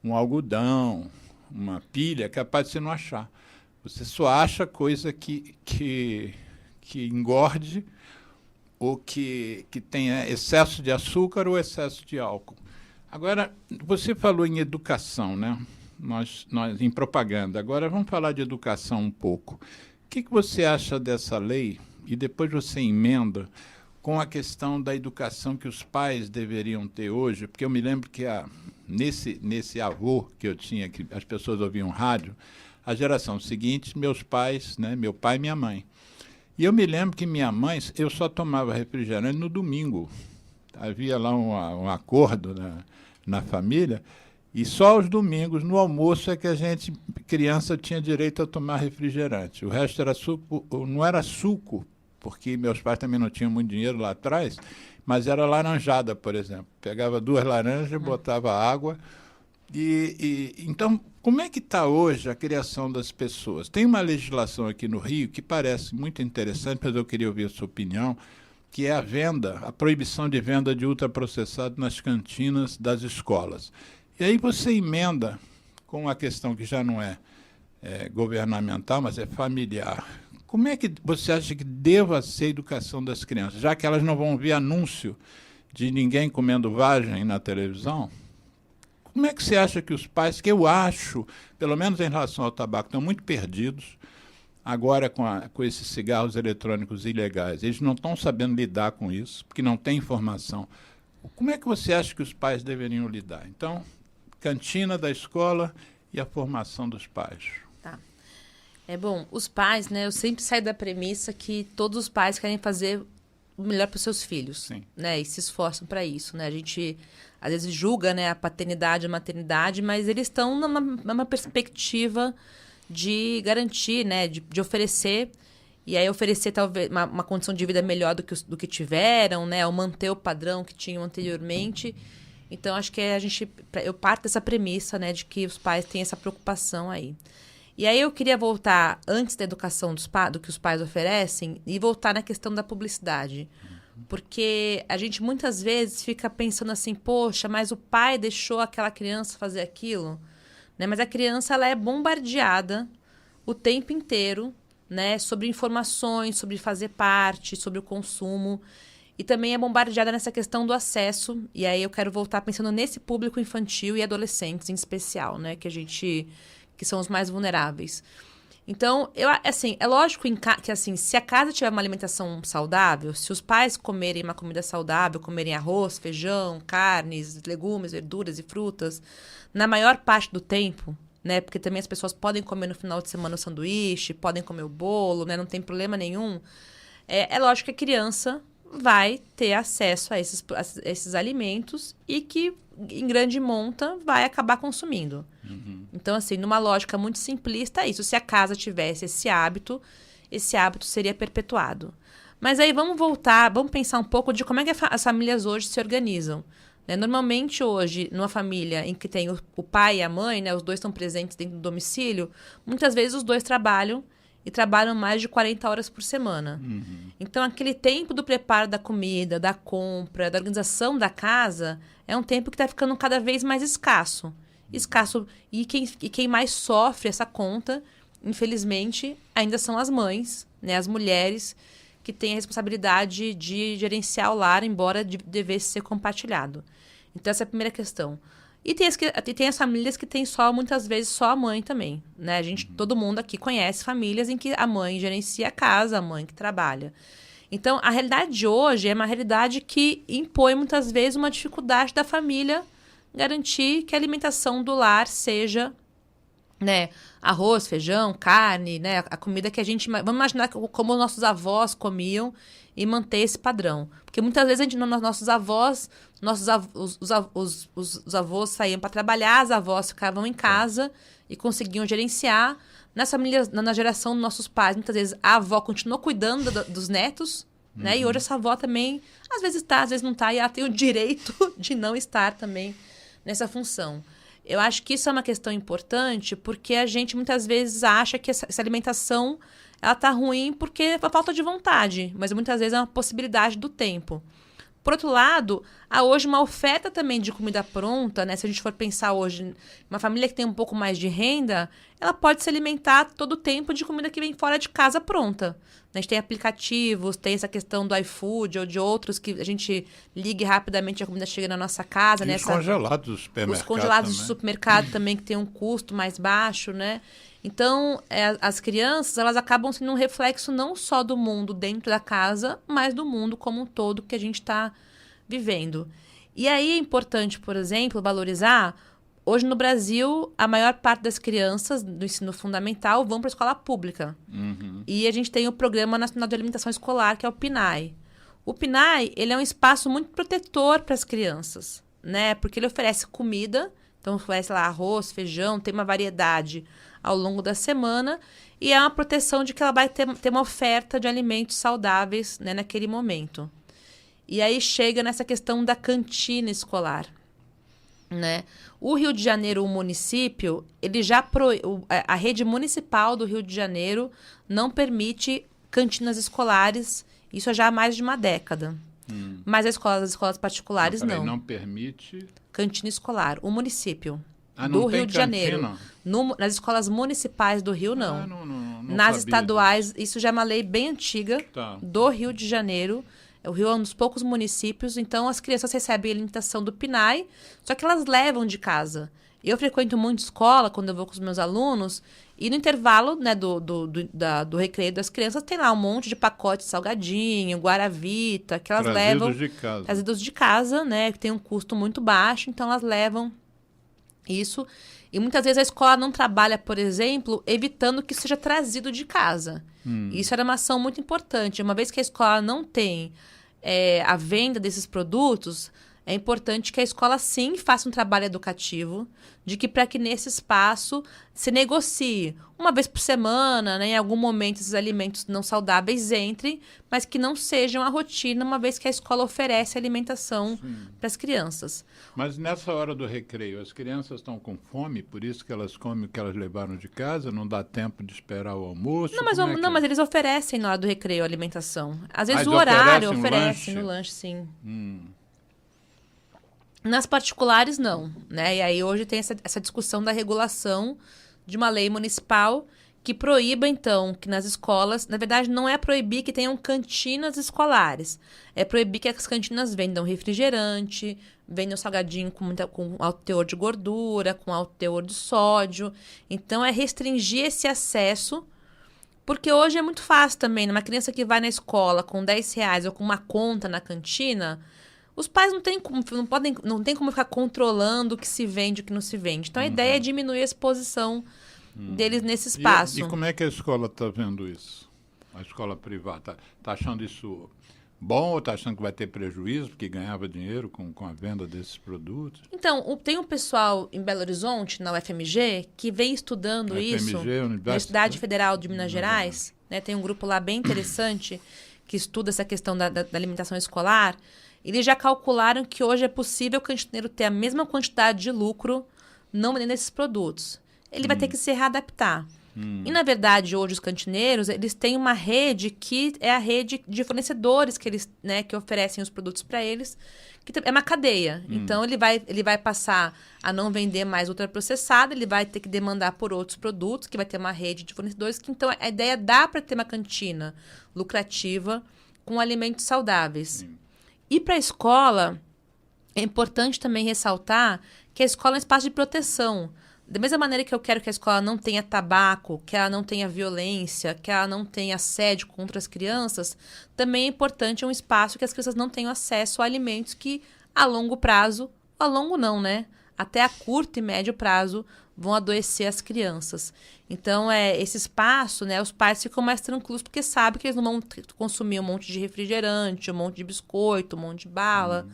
um algodão, uma pilha, é capaz de você não achar. Você só acha coisa que engorde ou que tenha excesso de açúcar ou excesso de álcool. Agora, você falou em educação, né? Nós em propaganda. Agora vamos falar de educação um pouco. O que você acha dessa lei? E depois você emenda com a questão da educação que os pais deveriam ter hoje, porque eu me lembro que nesse avô que eu tinha, que as pessoas ouviam rádio, a geração seguinte, meus pais, né, meu pai e minha mãe. E eu me lembro que minha mãe, eu só tomava refrigerante no domingo. Havia lá um acordo na família, e só aos domingos, no almoço, é que a gente, criança, tinha direito a tomar refrigerante. O resto era suco, não era suco, porque meus pais também não tinham muito dinheiro lá atrás, mas era laranjada, por exemplo. Pegava 2 laranjas, botava água. Então, como é que está hoje a criação das pessoas? Tem uma legislação aqui no Rio que parece muito interessante, mas eu queria ouvir a sua opinião, que é a proibição de venda de ultraprocessado nas cantinas das escolas. E aí você emenda com a questão que já não é governamental, mas é familiar. Como é que você acha que deva ser a educação das crianças? Já que elas não vão ver anúncio de ninguém comendo vagem na televisão, como é que você acha que os pais, que eu acho, pelo menos em relação ao tabaco, estão muito perdidos agora com esses cigarros eletrônicos ilegais? Eles não estão sabendo lidar com isso, porque não tem informação. Como é que você acha que os pais deveriam lidar? Então, cantina da escola e a formação dos pais. Tá. Bom, os pais, né? Eu sempre saio da premissa que todos os pais querem fazer o melhor para os seus filhos, sim, né? E se esforçam para isso, né? A gente às vezes julga, né, a paternidade, a maternidade, mas eles estão numa perspectiva de garantir, né, de oferecer, e aí oferecer talvez uma condição de vida melhor do que tiveram, né, ou manter o padrão que tinham anteriormente. Então, acho que eu parto dessa premissa, né, de que os pais têm essa preocupação aí. E aí eu queria voltar, antes da educação do que os pais oferecem, e voltar na questão da publicidade. Porque a gente muitas vezes fica pensando assim, poxa, mas o pai deixou aquela criança fazer aquilo, né? Mas a criança, ela é bombardeada o tempo inteiro, né, sobre informações, sobre fazer parte, sobre o consumo. e também é bombardeada nessa questão do acesso. E aí eu quero voltar pensando nesse público infantil e adolescentes em especial, né? Que são os mais vulneráveis. Então, assim, é lógico que assim, se a casa tiver uma alimentação saudável, se os pais comerem uma comida saudável, comerem arroz, feijão, carnes, legumes, verduras e frutas, na maior parte do tempo, né? Porque também as pessoas podem comer no final de semana o sanduíche, podem comer o bolo, né? Não tem problema nenhum. É lógico que a criança vai ter acesso a esses alimentos e que, em grande monta, vai acabar consumindo. Então, assim, numa lógica muito simplista, é isso. Se a casa tivesse esse hábito seria perpetuado. Mas aí vamos pensar um pouco de como é que as famílias hoje se organizam. Né? Normalmente, hoje, numa família em que tem o pai e a mãe, né, os dois estão presentes dentro do domicílio, muitas vezes os dois trabalham e trabalham mais de 40 horas por semana. Então, aquele tempo do preparo da comida, da compra, da organização da casa, é um tempo que está ficando cada vez mais escasso. E quem mais sofre essa conta, infelizmente, ainda são as mães, né? As mulheres que têm a responsabilidade de gerenciar o lar, embora devesse ser compartilhado. Então, essa é a primeira questão. E tem as famílias que têm muitas vezes, só a mãe também, né? Todo mundo aqui conhece famílias em que a mãe gerencia a casa, a mãe que trabalha. Então, a realidade de hoje é uma realidade que impõe, muitas vezes, uma dificuldade da família garantir que a alimentação do lar seja, né, arroz, feijão, carne, né, a comida que a gente... Vamos imaginar como nossos avós comiam e manter esse padrão. Porque muitas vezes nossos avós, os avós saíam para trabalhar, as avós ficavam em casa e conseguiam gerenciar. Nas famílias, na geração dos nossos pais, muitas vezes a avó continuou cuidando dos netos, né? E hoje essa avó também, às vezes está, às vezes não está, e ela tem o direito de não estar também nessa função. Eu acho que isso é uma questão importante, porque a gente muitas vezes acha que essa alimentação ela tá ruim porque é falta de vontade, mas muitas vezes é uma possibilidade do tempo. Por outro lado, há hoje uma oferta também de comida pronta, né? Se a gente for pensar hoje, uma família que tem um pouco mais de renda, ela pode se alimentar todo o tempo de comida que vem fora de casa pronta. A gente tem aplicativos, tem essa questão do iFood ou de outros que a gente ligue rapidamente a comida chega na nossa casa. E né? Os congelados do supermercado. Os congelados também. do supermercado também, que tem um custo mais baixo, né? Então, as crianças, elas acabam sendo um reflexo não só do mundo dentro da casa, mas do mundo como um todo que a gente está vivendo. E aí é importante, por exemplo, valorizar... Hoje, no Brasil, a maior parte das crianças do ensino fundamental vão para a escola pública. E a gente tem o Programa Nacional de Alimentação Escolar, que é o PNAE. O PNAE, ele é um espaço muito protetor para as crianças, né? Porque ele oferece comida, então oferece lá arroz, feijão, tem uma variedade ao longo da semana, e é uma proteção de que ela vai ter uma oferta de alimentos saudáveis, né, naquele momento. E aí chega nessa questão da cantina escolar, né? O Rio de Janeiro, o município, a rede municipal do Rio de Janeiro não permite cantinas escolares, isso já há mais de uma década. Mas as escolas particulares não. Não permite... Cantina escolar. O município não do tem Rio de cantina? Janeiro. Nas escolas municipais do Rio, não. Não Nas sabia estaduais, isso já é uma lei bem antiga Tá. do Rio de Janeiro. O Rio é um dos poucos municípios, então as crianças recebem a alimentação do PNAE, só que elas levam de casa. Eu frequento muito escola quando eu vou com os meus alunos, e no intervalo, né, do recreio das crianças tem lá um monte de pacote de salgadinho, guaravita, que elas levam... Trazidos de casa, né, que tem um custo muito baixo, então elas levam isso. E muitas vezes a escola não trabalha, por exemplo, evitando que seja trazido de casa. Isso era uma ação muito importante. Uma vez que a escola não tem a venda desses produtos, é importante que a escola, sim, faça um trabalho educativo, de que para que nesse espaço se negocie uma vez por semana, né, em algum momento esses alimentos não saudáveis entrem, mas que não sejam a rotina, uma vez que a escola oferece alimentação para as crianças. Mas nessa hora do recreio, as crianças estão com fome, por isso que elas comem o que elas levaram de casa? Não dá tempo de esperar o almoço? Mas eles oferecem na hora do recreio a alimentação. Às vezes Mas o horário oferece no lanche, sim. Nas particulares, não, né? E aí hoje tem essa discussão da regulação de uma lei municipal que proíba, então, que nas escolas... Na verdade, não é proibir que tenham cantinas escolares. É proibir que as cantinas vendam refrigerante, vendam salgadinho com alto teor de gordura, com alto teor de sódio. Então, é restringir esse acesso, porque hoje é muito fácil também. Uma criança que vai na escola com R$10 ou com uma conta na cantina, os pais não têm como ficar controlando o que se vende e o que não se vende. Então, a ideia é diminuir a exposição deles nesse espaço. E como é que a escola está vendo isso? A escola privada está achando isso bom ou está achando que vai ter prejuízo porque ganhava dinheiro com a venda desses produtos? Então, tem um pessoal em Belo Horizonte, na UFMG, que vem estudando isso, Universidade Federal de Minas Gerais, né? Tem um grupo lá bem interessante que estuda essa questão da alimentação escolar. Eles já calcularam que hoje é possível o cantineiro ter a mesma quantidade de lucro não vendendo esses produtos. Ele vai ter que se readaptar. E, na verdade, hoje os cantineiros, eles têm uma rede que é a rede de fornecedores que eles, né, que oferecem os produtos para eles, que é uma cadeia. Então, ele vai passar a não vender mais ultraprocessado, ele vai ter que demandar por outros produtos, que vai ter uma rede de fornecedores. Então, a ideia dá para ter uma cantina lucrativa com alimentos saudáveis. E para a escola, é importante também ressaltar que a escola é um espaço de proteção. Da mesma maneira que eu quero que a escola não tenha tabaco, que ela não tenha violência, que ela não tenha assédio contra as crianças, também é importante um espaço que as crianças não tenham acesso a alimentos que, a longo prazo, a longo não, né? Até a curto e médio prazo, vão adoecer as crianças. Então, esse espaço, né, os pais ficam mais tranquilos porque sabem que eles não vão consumir um monte de refrigerante, um monte de biscoito, um monte de bala,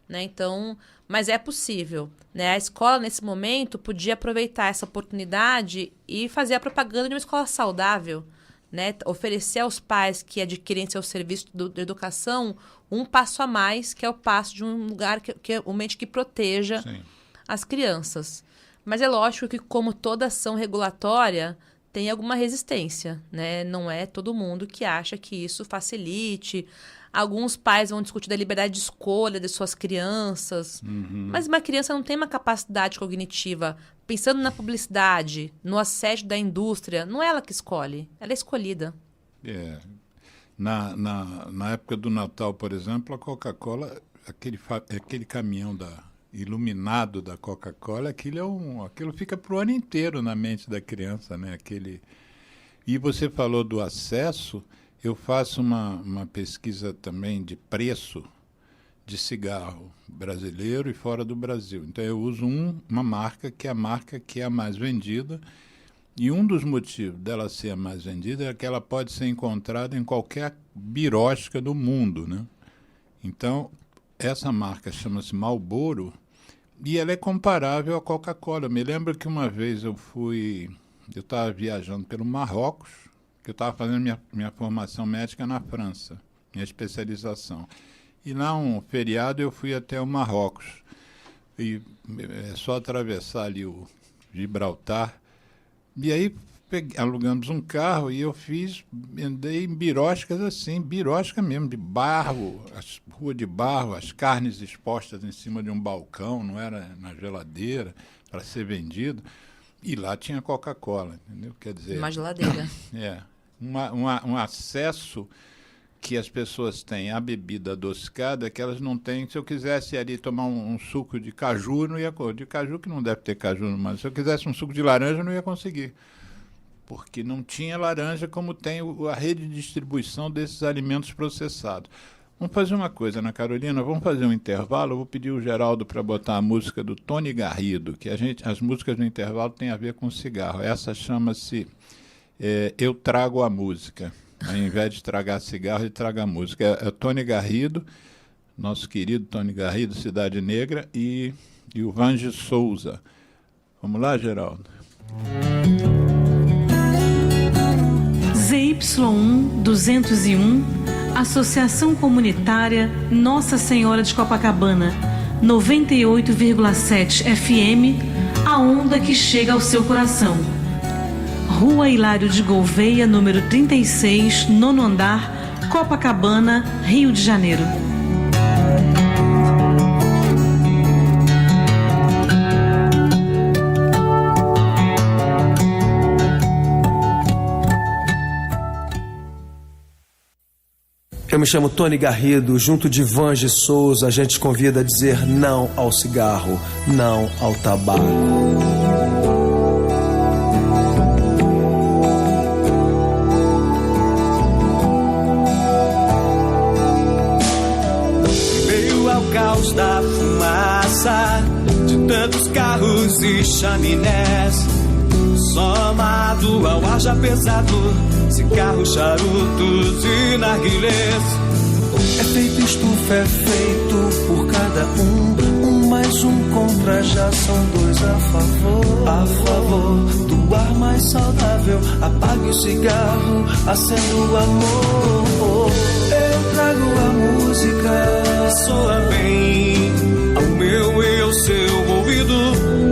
né? Então, mas é possível, né? A escola, nesse momento, podia aproveitar essa oportunidade e fazer a propaganda de uma escola saudável, né? Oferecer aos pais que adquirem seu serviço de educação um passo a mais, que é o passo de um lugar que é um ambiente que proteja as crianças. Mas é lógico que, como toda ação regulatória, tem alguma resistência, né? Não é todo mundo que acha que isso facilite. Alguns pais vão discutir da liberdade de escolha de suas crianças. Mas uma criança não tem uma capacidade cognitiva. Pensando na publicidade, no assédio da indústria, não é ela que escolhe, ela é escolhida. Na época do Natal, por exemplo, a Coca-Cola, aquele caminhão iluminado da Coca-Cola, aquilo fica para o ano inteiro na mente da criança, né? E você falou do acesso. Eu faço uma pesquisa também de preço de cigarro brasileiro e fora do Brasil. Então, eu uso uma marca que é a mais vendida, e um dos motivos dela ser a mais vendida é que ela pode ser encontrada em qualquer birosca do mundo, né? Então, essa marca chama-se Marlboro e ela é comparável à Coca-Cola. Eu me lembro que uma vez eu estava viajando pelo Marrocos, que eu estava fazendo minha formação médica na França, minha especialização. E lá, um feriado, eu fui até o Marrocos. E é só atravessar ali o Gibraltar. E aí alugamos um carro e andei em biroscas assim, birosca mesmo, de barro, rua de barro, as carnes expostas em cima de um balcão, não era na geladeira, para ser vendido. E lá tinha Coca-Cola, entendeu? Quer dizer... Uma geladeira. Um acesso que as pessoas têm à bebida adocicada que elas não têm. Se eu quisesse ali tomar um suco de caju, não ia... De caju que não deve ter caju, mas se eu quisesse um suco de laranja, não ia conseguir. Porque não tinha laranja como tem a rede de distribuição desses alimentos processados. Vamos fazer uma coisa, Ana Carolina, vamos fazer um intervalo. Eu vou pedir o Geraldo para botar a música do Tony Garrido, que as músicas do intervalo têm a ver com cigarro. Essa chama-se Eu Trago a Música. Ao invés de tragar cigarro, ele traga a música. É Tony Garrido, nosso querido Tony Garrido, Cidade Negra, e o Vange Souza. Vamos lá, Geraldo? ZY1 201, Associação Comunitária Nossa Senhora de Copacabana, 98,7 FM, a onda que chega ao seu coração. Rua Hilário de Gouveia, número 36, nono andar, Copacabana, Rio de Janeiro. Eu me chamo Tony Garrido, junto de Vange Souza, a gente convida a dizer não ao cigarro, não ao tabaco. Caos da fumaça de tantos carros e chaminés, somado ao ar já pesado, cigarros, charutos e narguilés. É feito estufa, é feito por cada um mais um contra, já são dois a favor do ar mais saudável. Apague o cigarro, acenda o amor. Eu trago a música, soa bem ao meu e ao seu ouvido.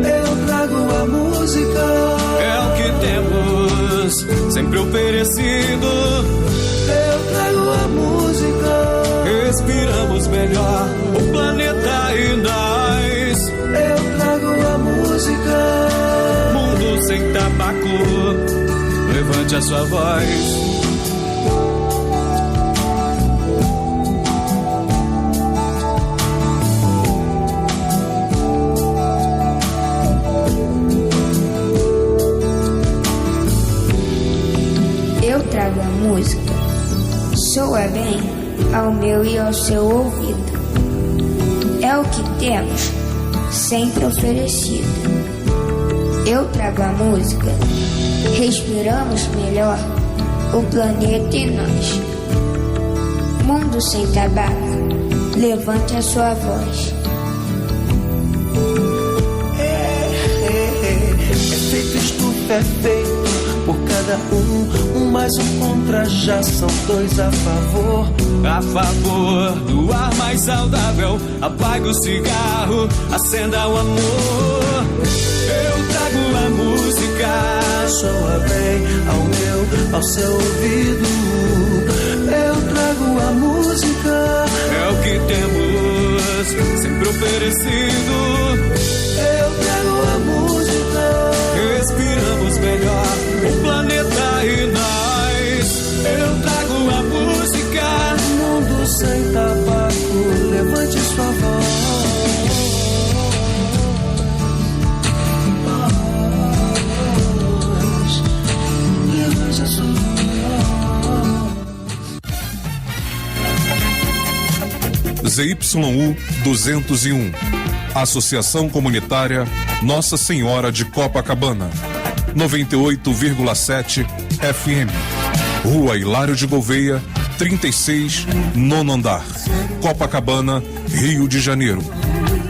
Eu trago a música, é o que temos sempre oferecido. Eu trago a música, respiramos melhor o planeta e nós. Eu trago a música, mundo sem tabaco, levante a sua voz. Eu trago a música, soa bem ao meu e ao seu ouvido. É o que temos, sempre oferecido. Eu trago a música, respiramos melhor o planeta e nós. Mundo sem tabaco, levante a sua voz. É feito estufa, é feito por cada um mais um contra, já são dois a favor do ar mais saudável. Apague o cigarro, acenda o amor. Eu trago a música, soa bem ao meu, ao seu ouvido. Eu trago a música, é o que temos sempre oferecido. Eu trago a música, respiramos melhor o planeta e nós. Eu trago a música, mundo sem tabaco, levante sua voz. Levante a sua voz. ZYU 201, Associação Comunitária Nossa Senhora de Copacabana, 98,7 FM, Rua Hilário de Gouveia, 36, nono andar, Copacabana, Rio de Janeiro.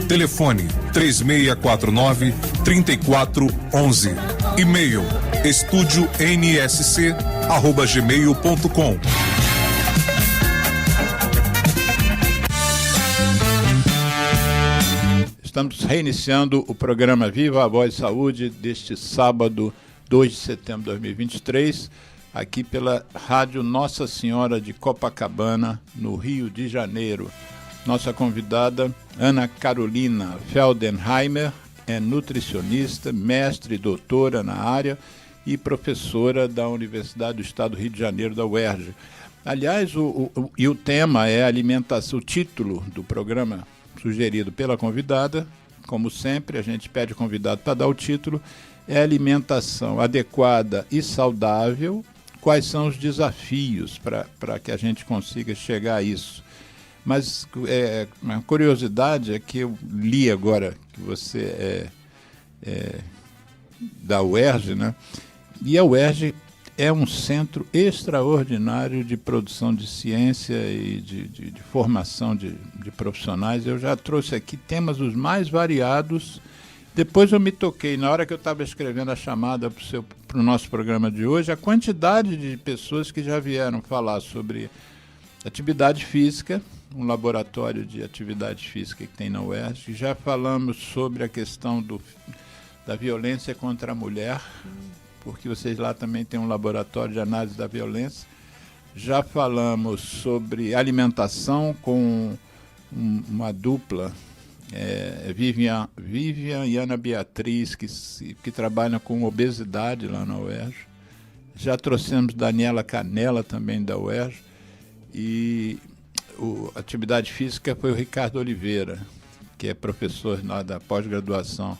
Telefone 3649-3411. E-mail estudionsc@gmail.com. Estamos reiniciando o programa Viva a Voz Saúde deste sábado, 2 de setembro de 2023, aqui pela Rádio Nossa Senhora de Copacabana, no Rio de Janeiro. Nossa convidada, Ana Carolina Feldenheimer, é nutricionista, mestre e doutora na área e professora da Universidade do Estado do Rio de Janeiro, da UERJ. Aliás, o tema é alimentação, o título do programa sugerido pela convidada, como sempre, a gente pede o convidado para dar o título, é alimentação adequada e saudável, quais são os desafios para que a gente consiga chegar a isso. Mas uma curiosidade é que eu li agora que você é da UERJ, né? E a UERJ é um centro extraordinário de produção de ciência e de formação de profissionais. Eu já trouxe aqui temas os mais variados. Depois eu me toquei, na hora que eu estava escrevendo a chamada para o nosso programa de hoje, a quantidade de pessoas que já vieram falar sobre atividade física, um laboratório de atividade física que tem na UERJ. Já falamos sobre a questão da violência contra a mulher, porque vocês lá também têm um laboratório de análise da violência. Já falamos sobre alimentação com uma dupla, Vivian e Ana Beatriz, que trabalham com obesidade lá na UERJ. Já trouxemos Daniela Canella, também da UERJ. E a atividade física foi o Ricardo Oliveira, que é professor lá da pós-graduação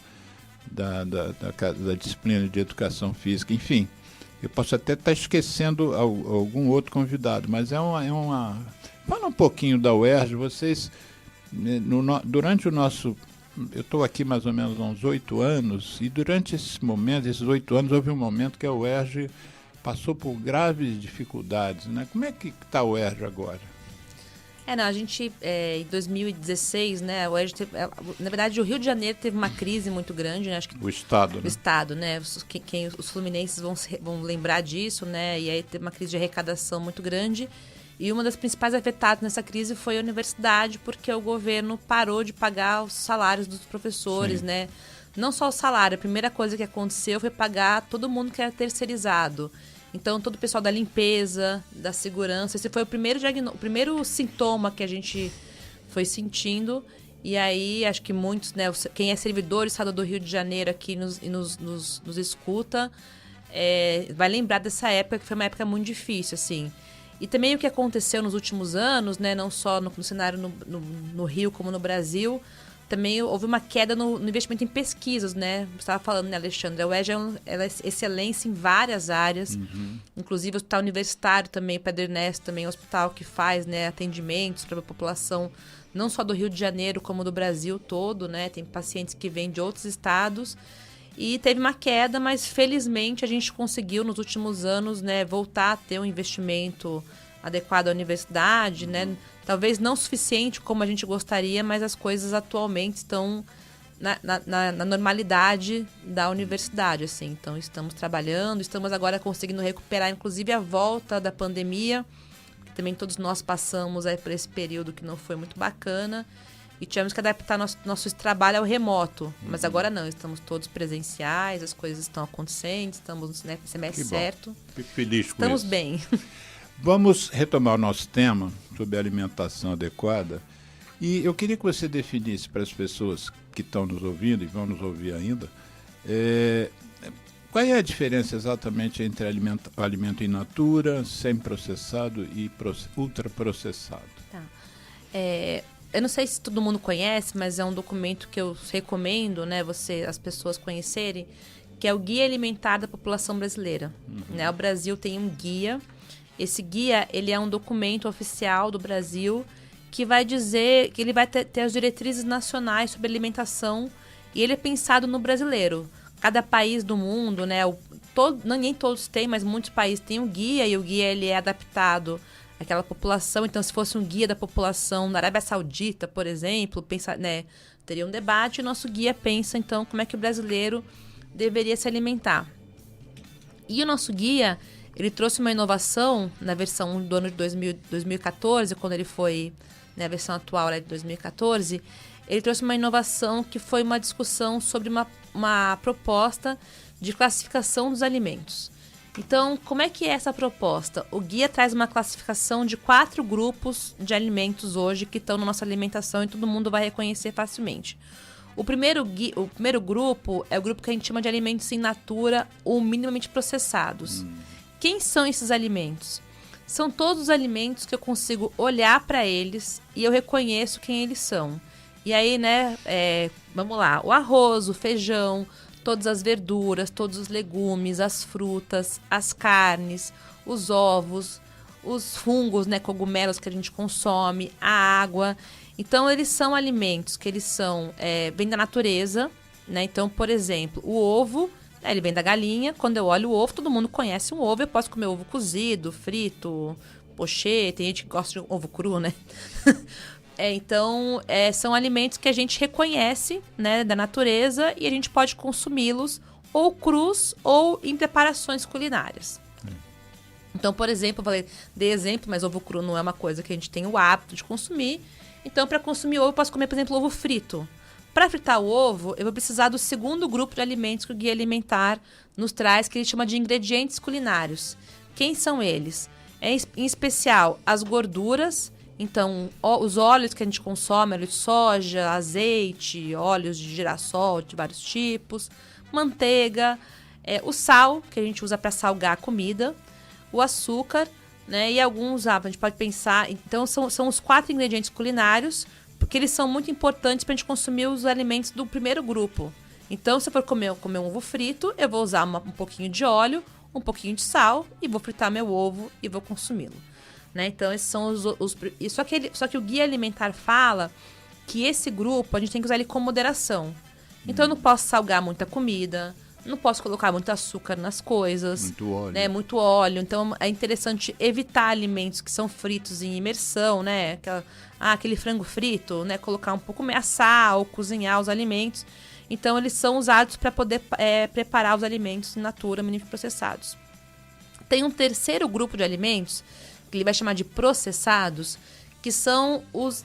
da disciplina de educação física. Enfim, eu posso até estar esquecendo algum outro convidado, mas é uma... Fala um pouquinho da UERJ. Vocês, durante o nosso... Eu estou aqui mais ou menos há uns 8 anos, e durante esses 8 anos, houve um momento que a UERJ passou por graves dificuldades, né? Como é que está a UERJ agora? A gente, em 2016, né, a UERJ teve, na verdade, o Rio de Janeiro teve uma crise muito grande, né? Acho que o Estado, né? O Estado, né? Os fluminenses vão lembrar disso, né? E aí teve uma crise de arrecadação muito grande. E uma das principais afetadas nessa crise foi a universidade, porque o governo parou de pagar os salários dos professores, Sim. né? Não só o salário, a primeira coisa que aconteceu foi pagar todo mundo que era terceirizado. Então, todo o pessoal da limpeza, da segurança, esse foi o primeiro sintoma que a gente foi sentindo. E aí, acho que muitos, né, quem é servidor do Estado do Rio de Janeiro aqui nos escuta, vai lembrar dessa época, que foi uma época muito difícil, assim. E também o que aconteceu nos últimos anos, né, não só no cenário no Rio como no Brasil, também houve uma queda no investimento em pesquisas, né? Você estava falando, né, Alexandre? A UERJ ela é excelência em várias áreas, inclusive o hospital universitário também, o Pedro Ernesto também é um hospital que faz, né, atendimentos para a população, não só do Rio de Janeiro, como do Brasil todo, né? Tem pacientes que vêm de outros estados. E teve uma queda, mas felizmente a gente conseguiu nos últimos anos, né, voltar a ter um investimento adequado à universidade, né? Talvez não suficiente como a gente gostaria, mas as coisas atualmente estão na normalidade da universidade, assim. Então, estamos trabalhando, estamos agora conseguindo recuperar, inclusive, a volta da pandemia, que também todos nós passamos aí por esse período que não foi muito bacana, e tivemos que adaptar nosso trabalho ao remoto. Mas agora não, estamos todos presenciais, as coisas estão acontecendo, estamos no semestre certo. Fico feliz com estamos isso. Bem. Vamos retomar o nosso tema sobre alimentação adequada. E eu queria que você definisse para as pessoas que estão nos ouvindo e vão nos ouvir ainda, qual é a diferença exatamente entre alimento in natura, semi-processado e ultraprocessado? Tá. Eu não sei se todo mundo conhece, mas é um documento que eu recomendo, né, as pessoas conhecerem, que é o Guia Alimentar da População Brasileira. Né? O Brasil tem um guia. Esse guia, ele é um documento oficial do Brasil que vai dizer que ele vai ter as diretrizes nacionais sobre alimentação, e ele é pensado no brasileiro. Cada país do mundo, né, nem todos têm, mas muitos países têm um guia, e o guia ele é adaptado àquela população. Então, se fosse um guia da população da Arábia Saudita, por exemplo, teria um debate, e o nosso guia pensa, então, como é que o brasileiro deveria se alimentar. E o nosso guia, ele trouxe uma inovação na versão do ano de 2014, quando ele foi, né, a versão atual de 2014, ele trouxe uma inovação que foi uma discussão sobre uma proposta de classificação dos alimentos. Então, como é que é essa proposta? O guia traz uma classificação de 4 grupos de alimentos hoje que estão na nossa alimentação e todo mundo vai reconhecer facilmente. O primeiro grupo é o grupo que a gente chama de alimentos in natura ou minimamente processados. Quem são esses alimentos? São todos os alimentos que eu consigo olhar para eles e eu reconheço quem eles são. E aí, né, vamos lá, o arroz, o feijão, todas as verduras, todos os legumes, as frutas, as carnes, os ovos, os fungos, né, cogumelos que a gente consome, a água. Então, eles são alimentos que eles são, vêm da natureza, né? Então, por exemplo, o ovo, ele vem da galinha. Quando eu olho o ovo, todo mundo conhece um ovo. Eu posso comer ovo cozido, frito, pochê. Tem gente que gosta de ovo cru, né? Então, são alimentos que a gente reconhece, né, da natureza, e a gente pode consumi-los ou crus ou em preparações culinárias. Então, por exemplo, dei exemplo, mas ovo cru não é uma coisa que a gente tem o hábito de consumir. Então, para consumir ovo, eu posso comer, por exemplo, ovo frito. Para fritar o ovo, eu vou precisar do segundo grupo de alimentos que o Guia Alimentar nos traz, que ele chama de ingredientes culinários. Quem são eles? Em especial, as gorduras. Então, os óleos que a gente consome, óleo de soja, azeite, óleos de girassol de vários tipos, manteiga, o sal, que a gente usa para salgar a comida, o açúcar, né? E alguns, a gente pode pensar... Então, são os 4 ingredientes culinários, porque eles são muito importantes para a gente consumir os alimentos do primeiro grupo. Então, se eu for comer um ovo frito, eu vou usar um pouquinho de óleo, um pouquinho de sal, e vou fritar meu ovo e vou consumi-lo. Né? Então, esses são só que o Guia Alimentar fala que esse grupo, a gente tem que usar ele com moderação. Então, eu não posso salgar muita comida, não posso colocar muito açúcar nas coisas. Muito óleo. Né? Muito óleo. Então, é interessante evitar alimentos que são fritos em imersão, né? Aquele frango frito, né? Colocar um pouco mais assar ou cozinhar os alimentos. Então, eles são usados para poder preparar os alimentos in natura, processados. Tem um terceiro grupo de alimentos, que ele vai chamar de processados, que são os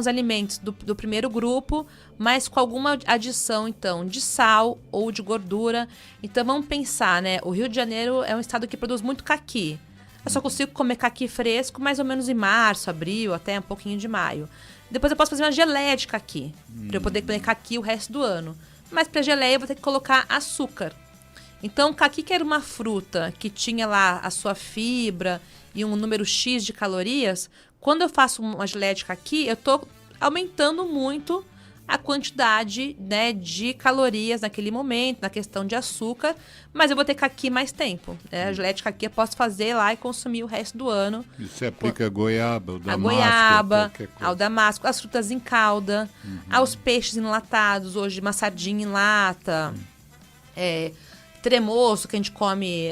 alimentos do primeiro grupo, mas com alguma adição, então, de sal ou de gordura. Então, vamos pensar, né? O Rio de Janeiro é um estado que produz muito caqui. Eu só consigo comer caqui fresco mais ou menos em março, abril, até um pouquinho de maio. Depois eu posso fazer uma geleia de caqui, para eu poder comer caqui o resto do ano. Mas para geleia eu vou ter que colocar açúcar. Então, o caqui, que era uma fruta que tinha lá a sua fibra e um número X de calorias, quando eu faço uma geleia de caqui, eu estou aumentando muito a quantidade, né, de calorias naquele momento, na questão de açúcar, mas eu vou ter caqui mais tempo. Né? A geleia de caqui eu posso fazer lá e consumir o resto do ano. E você aplica a goiaba, o damasco, a goiaba, qualquer coisa. ao damasco, as frutas em calda, aos peixes enlatados, hoje uma sardinha em lata, tremoço que a gente come,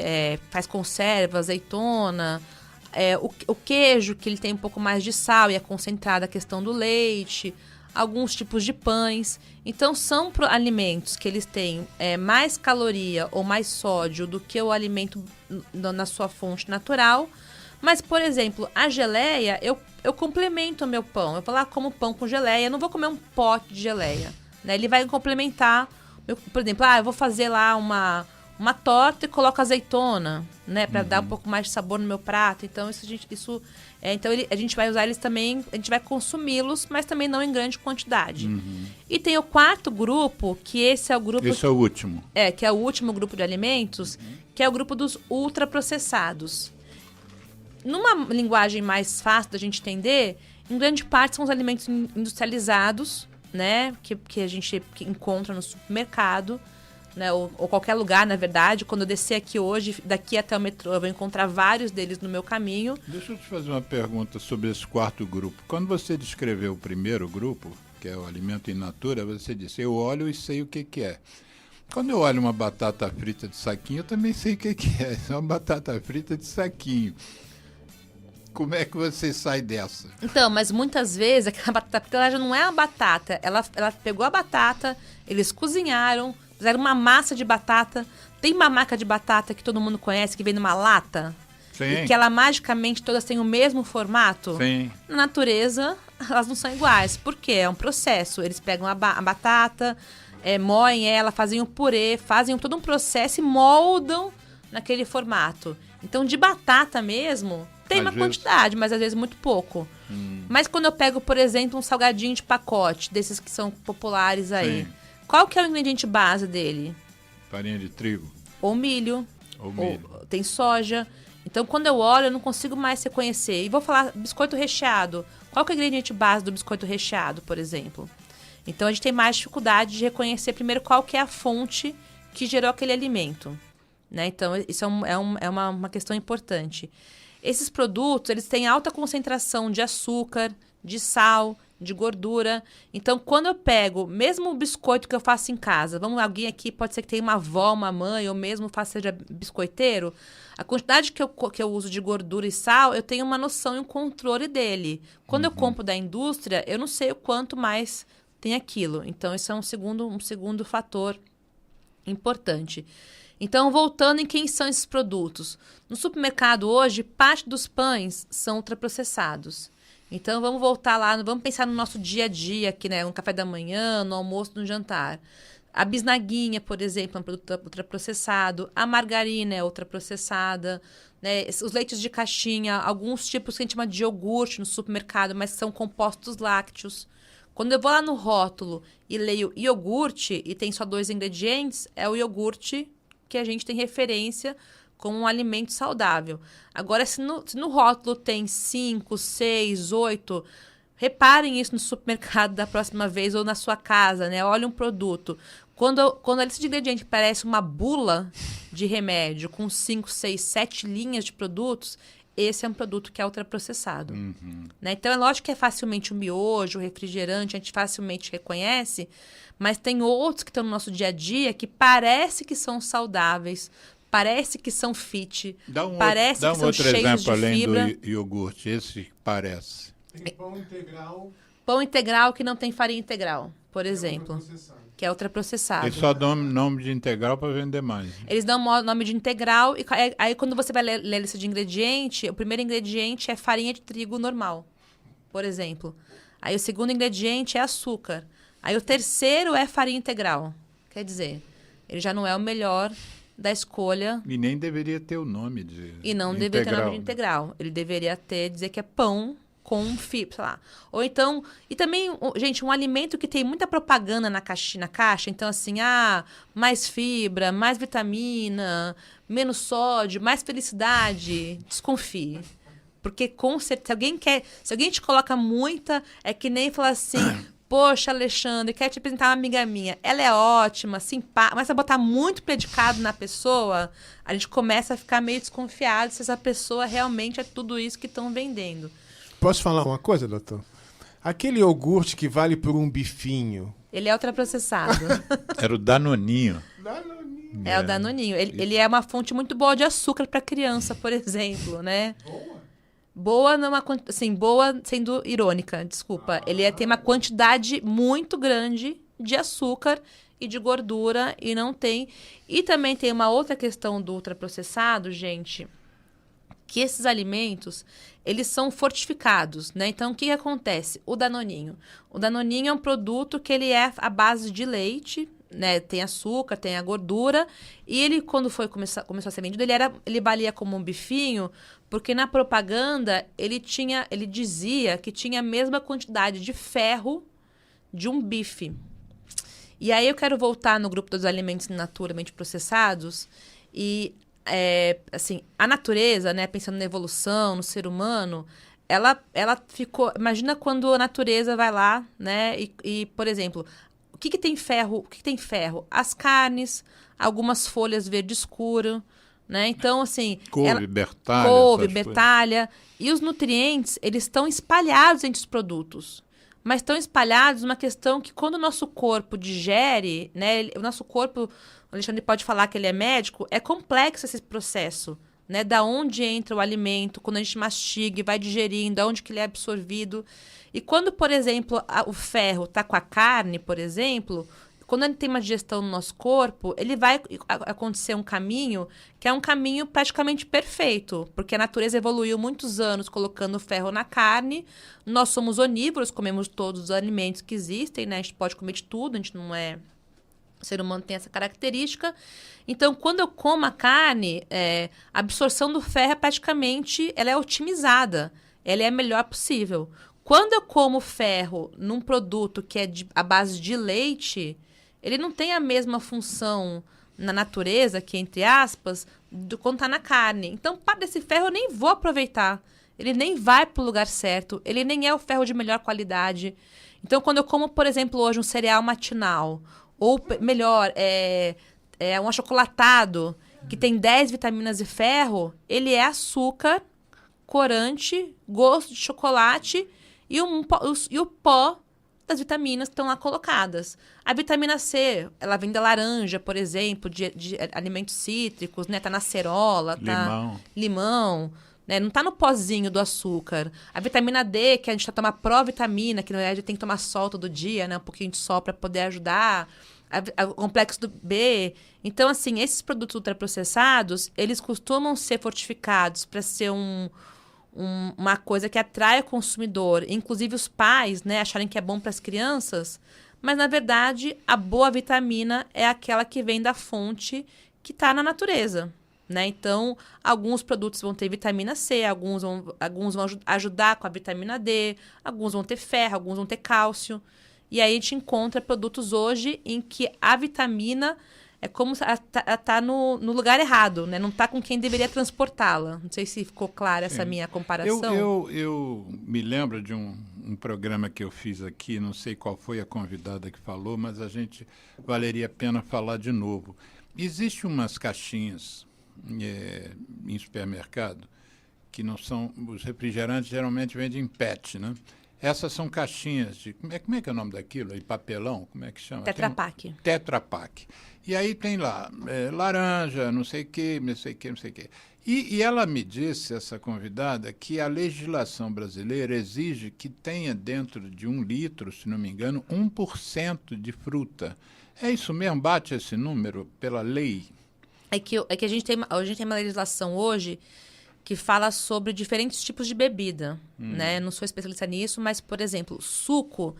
faz conserva, azeitona, o queijo, que ele tem um pouco mais de sal e é concentrada a questão do leite, alguns tipos de pães. Então, são alimentos que eles têm mais caloria ou mais sódio do que o alimento na sua fonte natural. Mas, por exemplo, a geleia, eu complemento o meu pão. Eu vou lá, como pão com geleia, eu não vou comer um pote de geleia. Né? Ele vai complementar. Por exemplo, eu vou fazer lá uma torta e coloco azeitona, né, para dar um pouco mais de sabor no meu prato. Então, a gente vai usar eles também, a gente vai consumi-los, mas também não em grande quantidade. E tem o quarto grupo, que esse é o grupo... Esse é o último. Que é o último grupo de alimentos, que é o grupo dos ultraprocessados. Numa linguagem mais fácil da gente entender, em grande parte são os alimentos industrializados, né, que a gente encontra no supermercado, né, ou qualquer lugar, na verdade. Quando eu descer aqui hoje, daqui até o metrô, eu vou encontrar vários deles no meu caminho. Deixa eu te fazer uma pergunta sobre esse quarto grupo. Quando você descreveu o primeiro grupo, que é o alimento in natura, você disse, eu olho e sei o que é. Quando eu olho uma batata frita de saquinho, eu também sei o que é. É uma batata frita de saquinho. Como é que você sai dessa? Então, mas muitas vezes aquela batata frita, ela já não é a batata. Ela pegou a batata, eles cozinharam, fizeram uma massa de batata. Tem uma marca de batata que todo mundo conhece, que vem numa lata? Sim. E que ela magicamente todas têm o mesmo formato? Sim. Na natureza, elas não são iguais. Por quê? É um processo. Eles pegam a batata, moem ela, fazem um purê, fazem todo um processo e moldam naquele formato. Então, de batata mesmo, tem uma quantidade, mas às vezes muito pouco. Mas quando eu pego, por exemplo, um salgadinho de pacote, desses que são populares aí, Sim. Qual que é o ingrediente base dele? Farinha de trigo. Ou milho. Ou milho. Tem soja. Então, quando eu olho, eu não consigo mais reconhecer. E vou falar biscoito recheado. Qual que é o ingrediente base do biscoito recheado, por exemplo? Então, a gente tem mais dificuldade de reconhecer primeiro qual que é a fonte que gerou aquele alimento. Né? Então, isso é uma questão importante. Esses produtos, eles têm alta concentração de açúcar, de sal, de gordura. Então, quando eu pego, mesmo o biscoito que eu faço em casa, alguém aqui pode ser que tenha uma avó, uma mãe, ou mesmo seja biscoiteiro, a quantidade que eu uso de gordura e sal, eu tenho uma noção e um controle dele. Quando eu compro da indústria, eu não sei o quanto mais tem aquilo. Então, esse é um segundo fator importante. Então, voltando em quem são esses produtos. No supermercado hoje, parte dos pães são ultraprocessados. Então, vamos voltar lá, vamos pensar no nosso dia a dia aqui, né? No café da manhã, no almoço, no jantar. A bisnaguinha, por exemplo, é um produto ultraprocessado. A margarina é ultraprocessada. Né? Os leites de caixinha, alguns tipos que a gente chama de iogurte no supermercado, mas são compostos lácteos. Quando eu vou lá no rótulo e leio iogurte e tem só 2 ingredientes, é o iogurte que a gente tem referência como um alimento saudável. Agora, se no rótulo tem 5, 6, 8... Reparem isso no supermercado da próxima vez ou na sua casa, né? Olha um produto. Quando a lista de ingredientes parece uma bula de remédio com 5, 6, 7 linhas de produtos, esse é um produto que é ultraprocessado. Né? Então, é lógico que é facilmente o miojo, o refrigerante, a gente facilmente reconhece, mas tem outros que estão no nosso dia a dia que parece que são saudáveis, parece que são fit, parece que são cheios de fibra. Além do iogurte, esse parece. Tem pão integral. Pão integral que não tem farinha integral, por exemplo. Que é ultraprocessado. Eles só dão nome de integral para vender mais. Eles dão nome de integral. E aí, quando você vai ler a lista de ingrediente, o primeiro ingrediente é farinha de trigo normal, por exemplo. Aí o segundo ingrediente é açúcar. Aí o terceiro é farinha integral. Quer dizer, ele já não é o melhor da escolha. E nem deveria ter o nome de E não deveria ter nome de integral. Ele deveria dizer que é pão com fibra, sei lá. Ou então, e também, gente, um alimento que tem muita propaganda na caixa, então assim, mais fibra, mais vitamina, menos sódio, mais felicidade, desconfie. Porque com certeza, se alguém te coloca muita, é que nem falar assim, poxa, Alexandre, quero te apresentar uma amiga minha, ela é ótima, simpática, mas se botar muito predicado na pessoa, a gente começa a ficar meio desconfiado se essa pessoa realmente é tudo isso que estão vendendo. Posso falar uma coisa, doutor? Aquele iogurte que vale por um bifinho. Ele é ultraprocessado. Era o Danoninho. É o Danoninho. Ele é uma fonte muito boa de açúcar para criança, por exemplo, né? Boa, boa sendo irônica, desculpa. Ele tem uma quantidade muito grande de açúcar e de gordura e não tem... E também tem uma outra questão do ultraprocessado, gente, que esses alimentos, eles são fortificados, né? Então, o que acontece? O Danoninho. O Danoninho é um produto que ele é à base de leite, né? Tem açúcar, tem a gordura. E ele, quando começou a ser vendido, ele valia como um bifinho, porque na propaganda ele dizia que tinha a mesma quantidade de ferro de um bife. E aí eu quero voltar no grupo dos alimentos naturalmente processados e... assim, a natureza, né, pensando na evolução, no ser humano, ela ficou... Imagina quando a natureza vai lá, né, e por exemplo, o que tem ferro? O que tem ferro? As carnes, algumas folhas verde escuro, né? Então, assim... Couve, bertalha. E os nutrientes, eles estão espalhados entre os produtos. Mas estão espalhados numa questão que quando o nosso corpo digere, né, o nosso corpo... O Alexandre pode falar que ele é médico, é complexo esse processo, né? Da onde entra o alimento, quando a gente mastiga e vai digerindo, da onde que ele é absorvido. E quando, por exemplo, o ferro está com a carne, por exemplo, quando ele tem uma digestão no nosso corpo, ele vai acontecer um caminho que é um caminho praticamente perfeito, porque a natureza evoluiu muitos anos colocando ferro na carne. Nós somos onívoros, comemos todos os alimentos que existem, né? A gente pode comer de tudo, a gente não é... O ser humano tem essa característica. Então, quando eu como a carne, a absorção do ferro praticamente ela é otimizada. Ela é a melhor possível. Quando eu como ferro num produto que é à base de leite, ele não tem a mesma função na natureza, que entre aspas, do quando está na carne. Então, parte desse ferro eu nem vou aproveitar. Ele nem vai para o lugar certo. Ele nem é o ferro de melhor qualidade. Então, quando eu como, por exemplo, hoje um cereal matinal... Ou, melhor, um achocolatado que tem 10 vitaminas e ferro, ele é açúcar, corante, gosto de chocolate e o pó das vitaminas que estão lá colocadas. A vitamina C, ela vem da laranja, por exemplo, de alimentos cítricos, né? Tá na acerola, tá limão, né? Não tá no pozinho do açúcar. A vitamina D, que a gente tomar provitamina, que na verdade tem que tomar sol todo dia, né? Um pouquinho de sol para poder ajudar. O complexo do B. Então, assim, esses produtos ultraprocessados, eles costumam ser fortificados para ser uma coisa que atrai o consumidor, inclusive os pais, né, acharem que é bom para as crianças, mas, na verdade, a boa vitamina é aquela que vem da fonte que está na natureza, né? Então, alguns produtos vão ter vitamina C, alguns vão ajudar com a vitamina D, alguns vão ter ferro, alguns vão ter cálcio. E aí a gente encontra produtos hoje em que a vitamina é como se ela tá no lugar errado, né? Não tá com quem deveria transportá-la. Não sei se ficou clara essa minha comparação. Eu me lembro de um programa que eu fiz aqui, não sei qual foi a convidada que falou, mas valeria a pena falar de novo. Existem umas caixinhas em supermercado que não são... Os refrigerantes geralmente vendem em PET, né? Essas são caixinhas de... Como é que é o nome daquilo? De papelão? Como é que chama? Tetra Pak. Tetra Pak. E aí tem lá laranja, não sei o quê. E ela me disse, essa convidada, que a legislação brasileira exige que tenha dentro de 1 litro, se não me engano, 1% de fruta. É isso mesmo? Bate esse número pela lei? É que a gente tem uma legislação hoje que fala sobre diferentes tipos de bebida, né? Não sou especialista nisso, mas, por exemplo, suco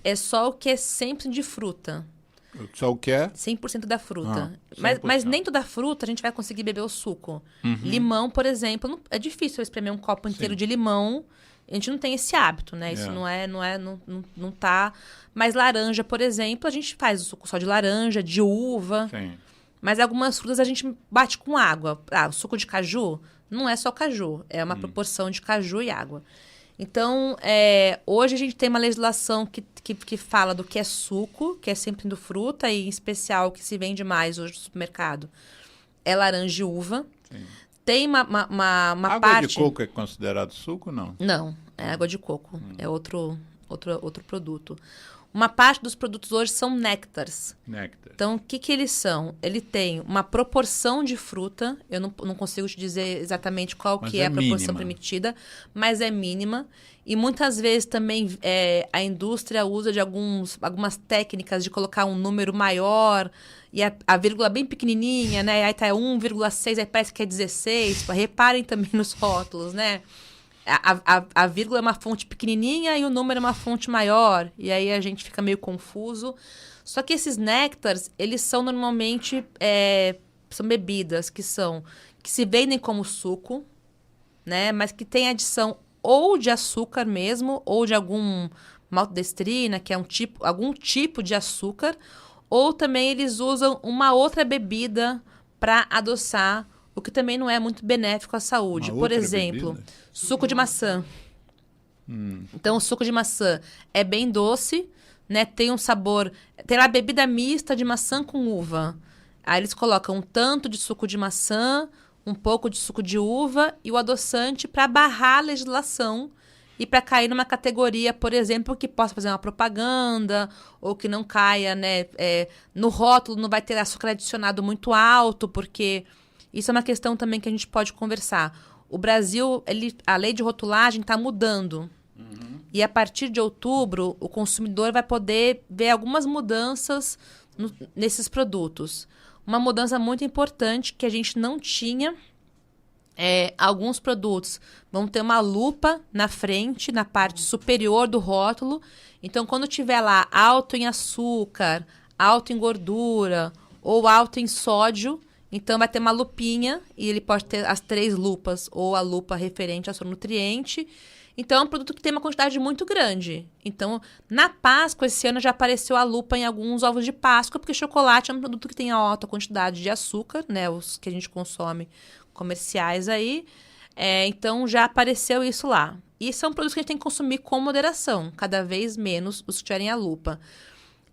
é só o que é sempre de fruta. Só o que é? 100% da fruta. 100%. Mas nem toda fruta a gente vai conseguir beber o suco. Limão, por exemplo, é difícil eu espremer um copo inteiro de limão. A gente não tem esse hábito, né? Isso não tá... Mas laranja, por exemplo, a gente faz o suco só de laranja, de uva. Sim. Mas algumas frutas a gente bate com água. O suco de caju não é só caju. É uma proporção de caju e água. Então, hoje a gente tem uma legislação que fala do que é suco, que é sempre do fruta, e em especial o que se vende mais hoje no supermercado é laranja e uva. Sim. Tem uma água parte... Água de coco é considerado suco, não? Não, é água de coco. É outro produto. Uma parte dos produtos hoje são néctares. Então, o que eles são? Ele tem uma proporção de fruta, eu não consigo te dizer exatamente qual que é a proporção permitida, mas é mínima. E muitas vezes também a indústria usa de algumas técnicas de colocar um número maior e a vírgula bem pequenininha, né? Aí tá 1,6, aí parece que é 16. Reparem também nos rótulos, né? A vírgula é uma fonte pequenininha e o número é uma fonte maior. E aí a gente fica meio confuso. Só que esses néctares, eles são normalmente... são bebidas que se vendem como suco, né? Mas que tem adição ou de açúcar mesmo, ou de algum maltodestrina, que é algum tipo de açúcar. Ou também eles usam uma outra bebida para adoçar, o que também não é muito benéfico à saúde. Por exemplo, bebida? Suco de maçã. Então, o suco de maçã é bem doce, né? Tem um sabor... Tem lá bebida mista de maçã com uva. Aí eles colocam um tanto de suco de maçã, um pouco de suco de uva e o adoçante para barrar a legislação e para cair numa categoria, por exemplo, que possa fazer uma propaganda ou que não caia, né? No rótulo não vai ter açúcar adicionado muito alto, porque... Isso é uma questão também que a gente pode conversar. O Brasil, a lei de rotulagem está mudando. E a partir de outubro, o consumidor vai poder ver algumas mudanças nesses produtos. Uma mudança muito importante que a gente não tinha. Alguns produtos vão ter uma lupa na frente, na parte superior do rótulo. Então, quando tiver lá alto em açúcar, alto em gordura ou alto em sódio... Então, vai ter uma lupinha e ele pode ter as 3 lupas ou a lupa referente ao seu nutriente. Então, é um produto que tem uma quantidade muito grande. Então, na Páscoa, esse ano já apareceu a lupa em alguns ovos de Páscoa, porque chocolate é um produto que tem alta quantidade de açúcar, né? Os que a gente consome comerciais aí. Então, já apareceu isso lá. E são produtos que a gente tem que consumir com moderação, cada vez menos os que tiverem a lupa.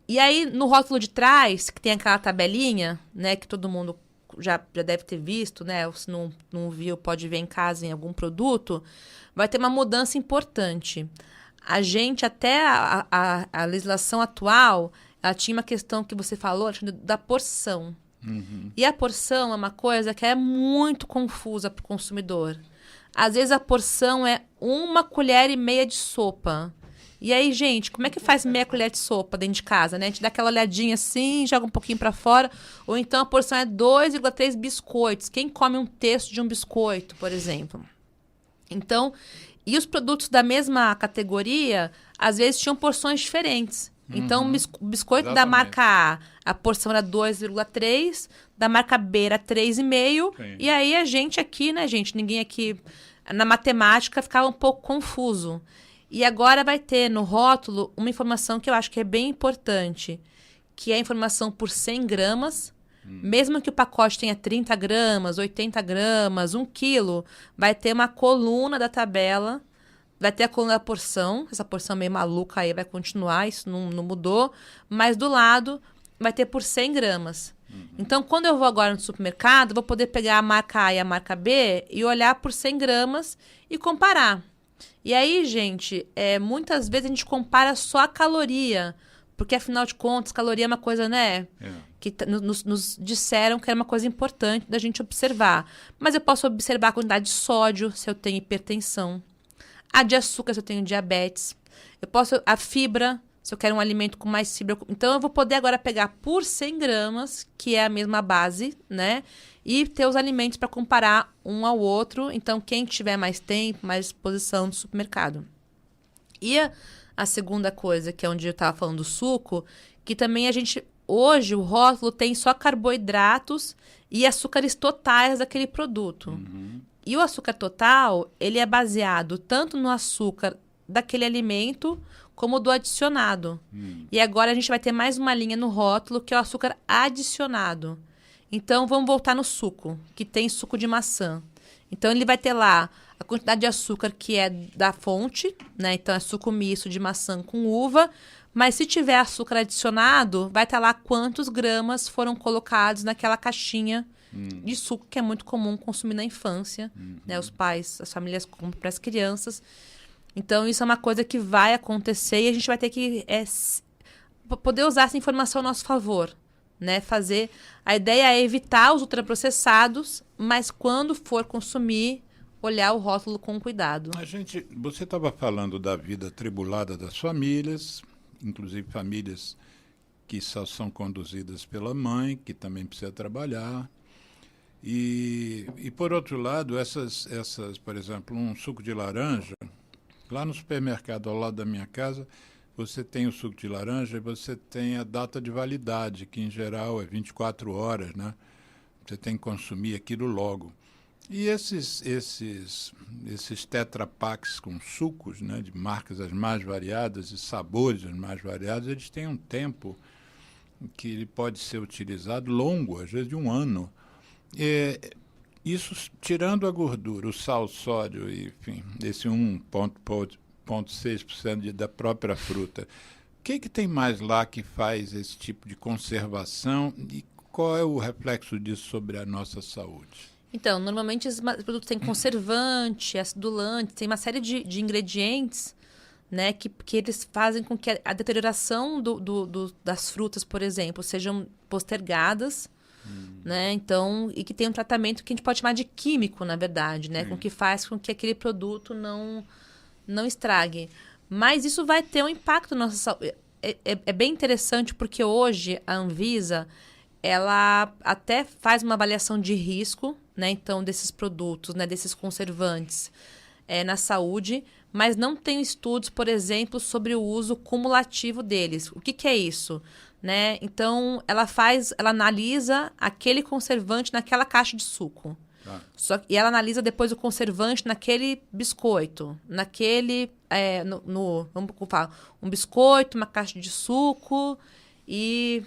E aí, no rótulo de trás, que tem aquela tabelinha, né, que todo mundo já deve ter visto, né? Ou se não viu, pode ver em casa em algum produto, vai ter uma mudança importante. A gente, até a legislação atual, ela tinha uma questão que você falou da porção. E a porção é uma coisa que é muito confusa para o consumidor. Às vezes a porção é 1,5 colheres de sopa. E aí, gente, como é que faz meia colher de sopa dentro de casa, né? A gente dá aquela olhadinha assim, joga um pouquinho para fora. Ou então a porção é 2,3 biscoitos. Quem come um terço de um biscoito, por exemplo? Então, e os produtos da mesma categoria, às vezes tinham porções diferentes. Então, o biscoito da marca A porção era 2,3, da marca B era 3,5. E aí a gente aqui, né, gente? Ninguém aqui na matemática ficava um pouco confuso. E agora vai ter no rótulo uma informação que eu acho que é bem importante, que é a informação por 100 gramas, Mesmo que o pacote tenha 30 gramas, 80 gramas, 1 quilo, vai ter uma coluna da tabela, vai ter a coluna da porção, essa porção meio maluca aí vai continuar, isso não mudou, mas do lado vai ter por 100 gramas. Então, quando eu vou agora no supermercado, eu vou poder pegar a marca A e a marca B e olhar por 100 gramas e comparar. E aí, gente, muitas vezes a gente compara só a caloria, porque, afinal de contas, caloria é uma coisa, né? Que nos disseram que era uma coisa importante da gente observar. Mas eu posso observar a quantidade de sódio, se eu tenho hipertensão. A de açúcar, se eu tenho diabetes. Eu posso... A fibra, se eu quero um alimento com mais fibra. Então, eu vou poder agora pegar por 100 gramas, que é a mesma base, né? E ter os alimentos para comparar um ao outro. Então, quem tiver mais tempo, mais disposição do supermercado. E a segunda coisa, que é onde eu estava falando do suco, que também a gente... Hoje, o rótulo tem só carboidratos e açúcares totais daquele produto. E o açúcar total, ele é baseado tanto no açúcar daquele alimento como do adicionado. E agora a gente vai ter mais uma linha no rótulo, que é o açúcar adicionado. Então, vamos voltar no suco, que tem suco de maçã. Então, ele vai ter lá a quantidade de açúcar que é da fonte, né? Então, é suco misto de maçã com uva. Mas se tiver açúcar adicionado, vai estar lá quantos gramas foram colocados naquela caixinha de suco, que é muito comum consumir na infância. Né? Os pais, as famílias compram para as crianças. Então, isso é uma coisa que vai acontecer e a gente vai ter que poder usar essa informação a nosso favor. Né? A ideia é evitar os ultraprocessados, mas quando for consumir, olhar o rótulo com cuidado. Você estava falando da vida atribulada das famílias, inclusive famílias que só são conduzidas pela mãe, que também precisa trabalhar. E por outro lado, essas, por exemplo, um suco de laranja, lá no supermercado ao lado da minha casa, você tem o suco de laranja e você tem a data de validade, que em geral é 24 horas, né? Você tem que consumir aquilo logo. E esses Tetra Paks com sucos, né, de marcas as mais variadas e sabores os mais variados, eles têm um tempo que ele pode ser utilizado longo, às vezes de 1 ano. Isso tirando a gordura, o sal, sódio, enfim, esse 1,6% da própria fruta. O que tem mais lá que faz esse tipo de conservação e qual é o reflexo disso sobre a nossa saúde? Então, normalmente esses produtos têm conservante, acidulante, tem uma série de ingredientes, né, que eles fazem com que a deterioração das frutas, por exemplo, sejam postergadas, né, então, e que tem um tratamento que a gente pode chamar de químico, na verdade, né, com que faz com que aquele produto não estrague. Mas isso vai ter um impacto na nossa saúde. É bem interessante porque hoje a Anvisa, ela até faz uma avaliação de risco, né, então, desses produtos, né, desses conservantes na saúde, mas não tem estudos, por exemplo, sobre o uso cumulativo deles. O que é isso? Né? Então, ela analisa aquele conservante naquela caixa de suco. E ela analisa depois o conservante naquele biscoito, naquele... vamos falar, um biscoito, uma caixa de suco e...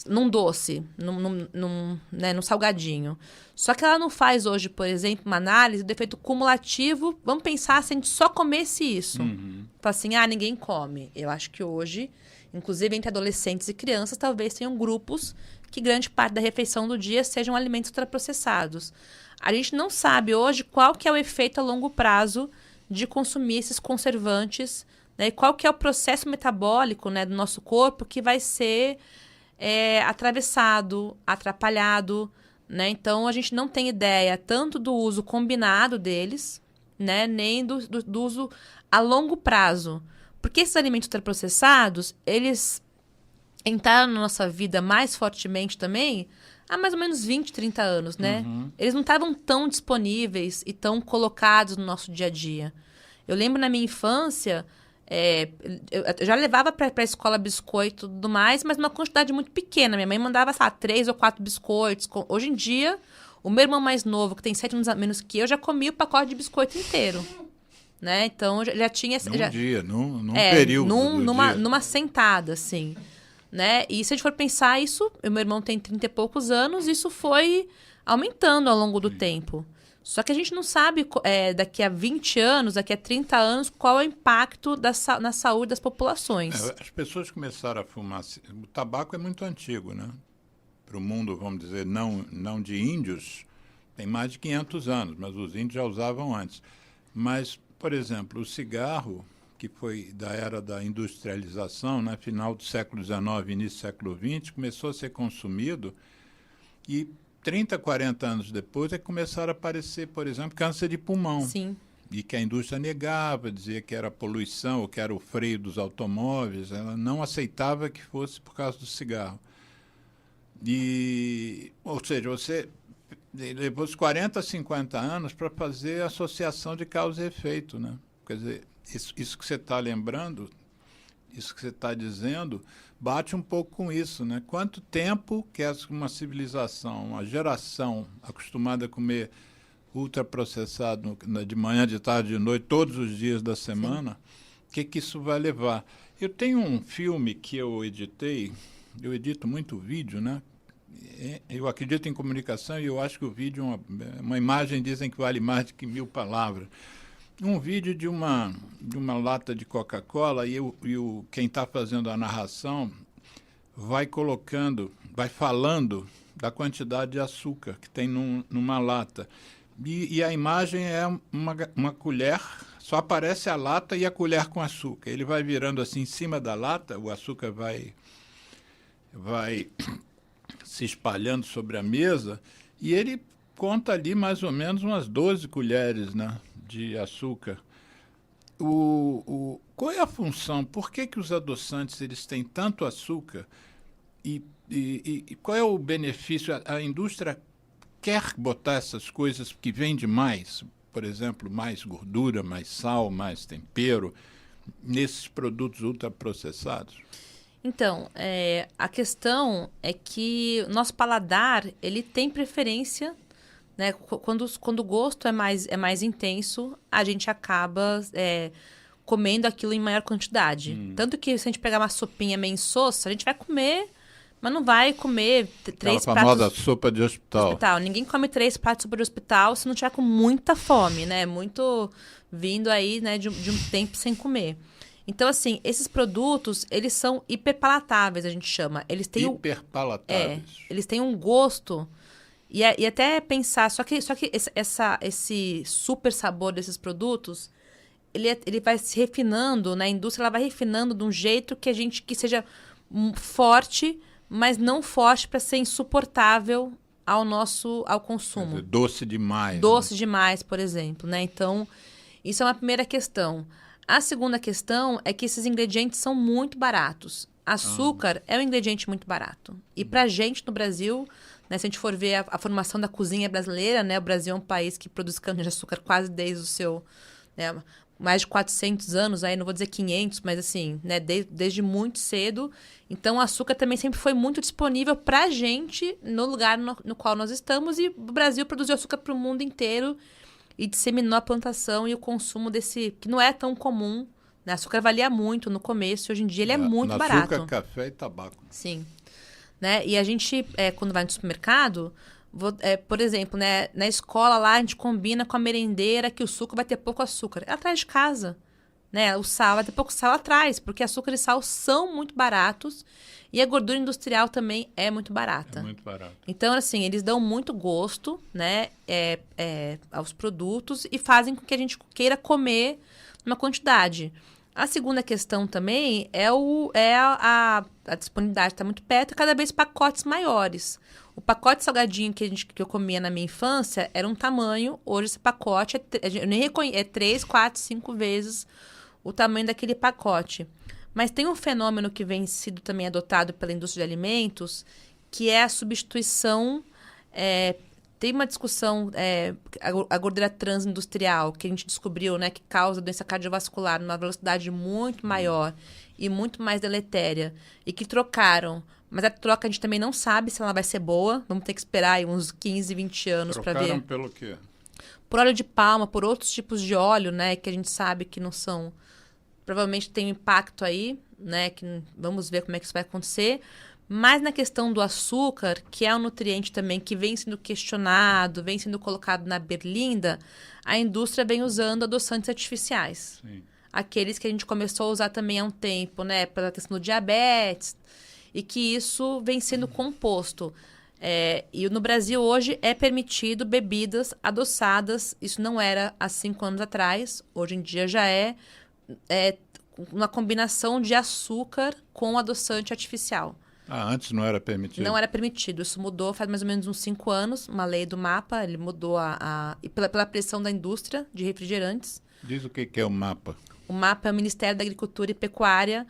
num doce, num salgadinho. Só que ela não faz hoje, por exemplo, uma análise do efeito cumulativo. Vamos pensar se a gente só comesse isso. Fala assim, ninguém come. Eu acho que hoje, inclusive entre adolescentes e crianças, talvez tenham grupos que grande parte da refeição do dia sejam alimentos ultraprocessados. A gente não sabe hoje qual que é o efeito a longo prazo de consumir esses conservantes, né? E qual que é o processo metabólico, né, do nosso corpo que vai ser... atravessado, atrapalhado, né? Então, a gente não tem ideia tanto do uso combinado deles, né? Nem do uso a longo prazo. Porque esses alimentos ultraprocessados, eles entraram na nossa vida mais fortemente também há mais ou menos 20, 30 anos, né? Eles não estavam tão disponíveis e tão colocados no nosso dia a dia. Eu lembro na minha infância... eu já levava para a escola biscoito e tudo mais, mas uma quantidade muito pequena. Minha mãe mandava, 3 ou 4 biscoitos. Hoje em dia, o meu irmão mais novo, que tem 7 anos a menos que eu, já comia o pacote de biscoito inteiro. Né? Então, já tinha... Num dia, num período numa sentada, assim. né? E se a gente for pensar isso, o meu irmão tem 30 e poucos anos, isso foi aumentando ao longo do tempo. Só que a gente não sabe, daqui a 20 anos, daqui a 30 anos, qual é o impacto na saúde das populações. As pessoas começaram a fumar. O tabaco é muito antigo, né? Para o mundo, vamos dizer, não de índios, tem mais de 500 anos, mas os índios já usavam antes. Mas, por exemplo, o cigarro, que foi da era da industrialização, né? Final do século XIX, início do século XX, começou a ser consumido e 30, 40 anos depois é que começaram a aparecer, por exemplo, câncer de pulmão. Sim. E que a indústria negava, dizia que era poluição, ou que era o freio dos automóveis. Ela não aceitava que fosse por causa do cigarro. Ou seja, você levou os 40, 50 anos para fazer a associação de causa e efeito, né? Quer dizer, isso que você está lembrando, isso que você está dizendo, bate um pouco com isso, né? Quanto tempo que uma civilização, uma geração acostumada a comer ultraprocessado de manhã, de tarde, de noite, todos os dias da semana, o que isso vai levar? Eu tenho um filme que eu editei, eu edito muito vídeo, né? Eu acredito em comunicação e eu acho que o vídeo, uma imagem dizem que vale mais do que 1000 palavras. Um vídeo de uma lata de Coca-Cola e quem está fazendo a narração vai falando da quantidade de açúcar que tem numa lata. E a imagem é uma colher, só aparece a lata e a colher com açúcar. Ele vai virando assim em cima da lata, o açúcar vai se espalhando sobre a mesa e ele conta ali mais ou menos umas 12 colheres, né, de açúcar. Qual é a função? Por que os adoçantes eles têm tanto açúcar? E qual é o benefício? A indústria quer botar essas coisas que vendem mais, por exemplo, mais gordura, mais sal, mais tempero, nesses produtos ultraprocessados? Então, a questão é que o nosso paladar, ele tem preferência, né? Quando o gosto é mais intenso, a gente acaba comendo aquilo em maior quantidade. Tanto que se a gente pegar uma sopinha meio insossa, a gente vai comer, mas não vai comer 3 pratos... A famosa sopa de hospital. Ninguém come 3 pratos de sopa de hospital se não tiver com muita fome, né? Muito vindo aí, né, de um tempo sem comer. Então, assim, esses produtos, eles são hiperpalatáveis, a gente chama. Eles têm hiperpalatáveis. Eles têm um gosto... E até pensar... Só que esse super sabor desses produtos, ele vai se refinando, né? A indústria ela vai refinando de um jeito que seja forte, mas não forte para ser insuportável ao consumo. Quer dizer, doce demais. Doce demais, por exemplo, né? Então, isso é uma primeira questão. A segunda questão é que esses ingredientes são muito baratos. Açúcar é um ingrediente muito barato. E pra gente no Brasil, né, se a gente for ver a formação da cozinha brasileira, né, o Brasil é um país que produz cana-de-açúcar quase desde o seu... Né, mais de 400 anos, aí não vou dizer 500, mas assim, né, desde muito cedo. Então, o açúcar também sempre foi muito disponível pra gente no lugar no qual nós estamos. E o Brasil produziu açúcar para o mundo inteiro e disseminou a plantação e o consumo desse, que não é tão comum. Né? Açúcar valia muito no começo, hoje em dia ele é muito barato. Açúcar, café e tabaco. Sim. Né? E a gente, quando vai no supermercado, por exemplo, né, na escola lá a gente combina com a merendeira que o suco vai ter pouco açúcar. É atrás de casa. Né? O sal vai ter pouco sal atrás, porque açúcar e sal são muito baratos e a gordura industrial também é muito barata. É muito barato. Então, assim, eles dão muito gosto, né, aos produtos e fazem com que a gente queira comer uma quantidade. A segunda questão também a disponibilidade está muito perto e cada vez pacotes maiores. O pacote salgadinho que eu comia na minha infância era um tamanho, hoje esse pacote é 3, 4, 5 vezes o tamanho daquele pacote. Mas tem um fenômeno que vem sido também adotado pela indústria de alimentos, que é a substituição. Tem uma discussão, a gordura transindustrial, que a gente descobriu, né, que causa doença cardiovascular numa velocidade muito maior e muito mais deletéria, e que trocaram. Mas a troca a gente também não sabe se ela vai ser boa. Vamos ter que esperar aí uns 15, 20 anos para ver. Trocaram pelo quê? Por óleo de palma, por outros tipos de óleo, né, que a gente sabe que não são... Provavelmente tem um impacto aí, né? Que vamos ver como é que isso vai acontecer. Mas na questão do açúcar, que é um nutriente também que vem sendo questionado, vem sendo colocado na berlinda, a indústria vem usando adoçantes artificiais. Sim. Aqueles que a gente começou a usar também há um tempo, né? Pela questão do diabetes, e que isso vem sendo composto. E no Brasil hoje é permitido bebidas adoçadas. Isso não era há 5 anos atrás. Hoje em dia já é uma combinação de açúcar com adoçante artificial. Antes não era permitido? Não era permitido. Isso mudou faz mais ou menos uns 5 anos. Uma lei do MAPA, ele mudou e pela pressão da indústria de refrigerantes. Diz o que é o MAPA. O MAPA é o Ministério da Agricultura e Pecuária,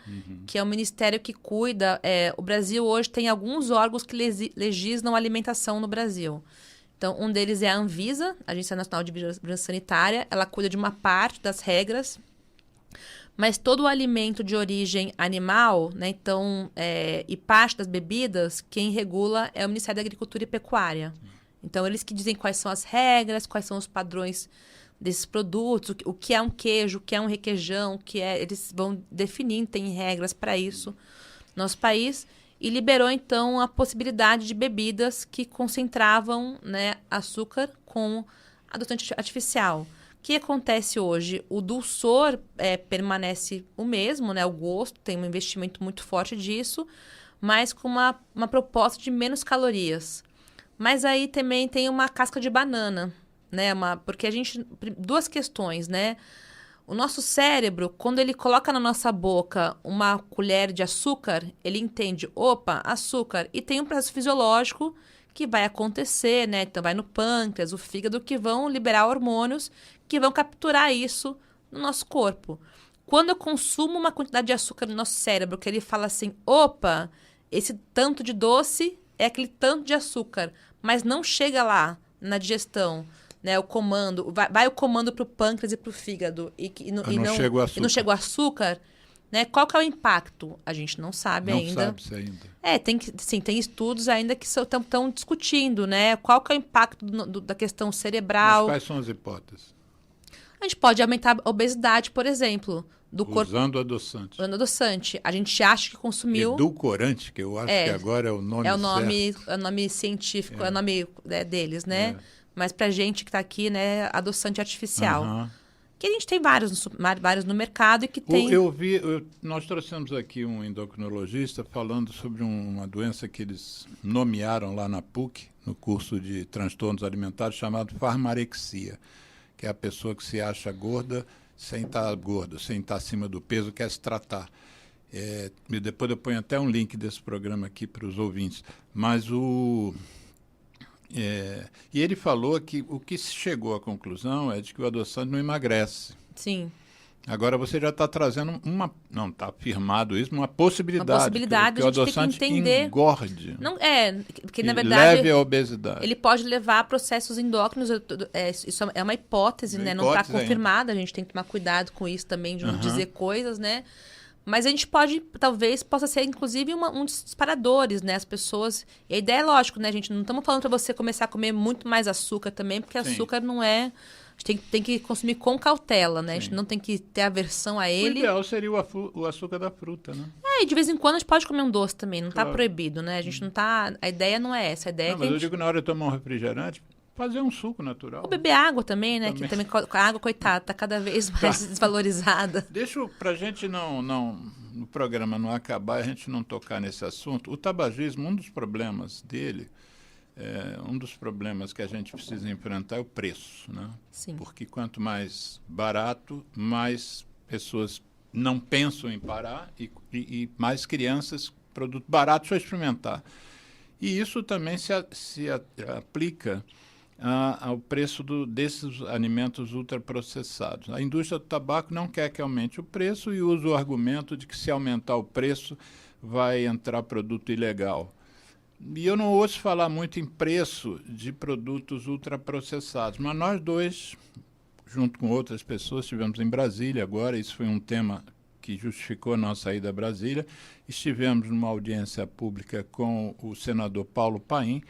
que é o ministério que cuida... o Brasil hoje tem alguns órgãos que legislam a alimentação no Brasil. Então, um deles é a Anvisa, Agência Nacional de Vigilância Sanitária. Ela cuida de uma parte das regras, mas todo o alimento de origem animal, né, então, e parte das bebidas, quem regula é o Ministério da Agricultura e Pecuária. Então, eles que dizem quais são as regras, quais são os padrões desses produtos, o que é um queijo, o que é um requeijão, eles vão definindo, tem regras para isso no nosso país, e liberou, então, a possibilidade de bebidas que concentravam, né, açúcar com adoçante artificial. O que acontece hoje? O dulçor permanece o mesmo, né, o gosto, tem um investimento muito forte disso, mas com uma proposta de menos calorias. Mas aí também tem uma casca de banana, né? Porque duas questões, né? O nosso cérebro, quando ele coloca na nossa boca uma colher de açúcar, ele entende, opa, açúcar. E tem um processo fisiológico que vai acontecer, né? Então vai no pâncreas, o fígado, que vão liberar hormônios que vão capturar isso no nosso corpo. Quando eu consumo uma quantidade de açúcar no nosso cérebro, que ele fala assim, opa, esse tanto de doce é aquele tanto de açúcar, mas não chega lá na digestão, né, o comando, vai o comando para o pâncreas e para o fígado e não chega o açúcar, né? Qual que é o impacto? A gente não sabe ainda. Não sabe ainda. Tem estudos ainda que estão discutindo, né? Qual que é o impacto da questão cerebral. Mas quais são as hipóteses? A gente pode aumentar a obesidade, por exemplo, do corpo. Usando adoçante. Usando adoçante. A gente acha que consumiu... Edulcorante, que eu acho que agora é o nome certo. É o nome científico, é o nome deles, né? Mas pra gente que está aqui, né, adoçante artificial. Que a gente tem vários no mercado e que tem... Nós trouxemos aqui um endocrinologista falando sobre uma doença que eles nomearam lá na PUC, no curso de transtornos alimentares, chamado farmarexia, que é a pessoa que se acha gorda sem estar gorda, sem estar acima do peso, quer se tratar. Depois eu ponho até um link desse programa aqui para os ouvintes. Mas e ele falou que o que se chegou à conclusão é de que o adoçante não emagrece. Sim. Agora você já está trazendo não está afirmado isso, uma possibilidade. Uma possibilidade, que o adoçante tem que entender. Engorde. Não, porque na verdade... Leve à obesidade. Ele pode levar a processos endócrinos, isso é uma hipótese, né? Não está confirmada, a gente tem que tomar cuidado com isso também, de não dizer coisas, né? Mas a gente talvez possa ser, inclusive, um dos disparadores, né? As pessoas... E a ideia é lógico, né, gente? Não estamos falando para você começar a comer muito mais açúcar também, porque açúcar não é... A gente tem que consumir com cautela, né? Sim. A gente não tem que ter aversão a ele. O ideal seria o açúcar da fruta, né? E de vez em quando a gente pode comer um doce também, não está proibido, né? A gente não está... A ideia não é essa, a ideia é que mas eu digo, na hora de tomar um refrigerante, fazer um suco natural. Ou beber água também, né? Que também a água, coitada, está cada vez mais desvalorizada. Deixa pra gente no programa não acabar, a gente não tocar nesse assunto. O tabagismo, um dos problemas dele, um dos problemas que a gente precisa enfrentar é o preço, né? Sim. Porque quanto mais barato, mais pessoas não pensam em parar e mais crianças, produto barato, só experimentar. E isso também se aplica ao preço desses alimentos ultraprocessados. A indústria do tabaco não quer que aumente o preço e usa o argumento de que se aumentar o preço vai entrar produto ilegal. E eu não ouço falar muito em preço de produtos ultraprocessados, mas nós dois, junto com outras pessoas, estivemos em Brasília agora, isso foi um tema que justificou a nossa ida a Brasília, estivemos numa audiência pública com o senador Paulo Paim,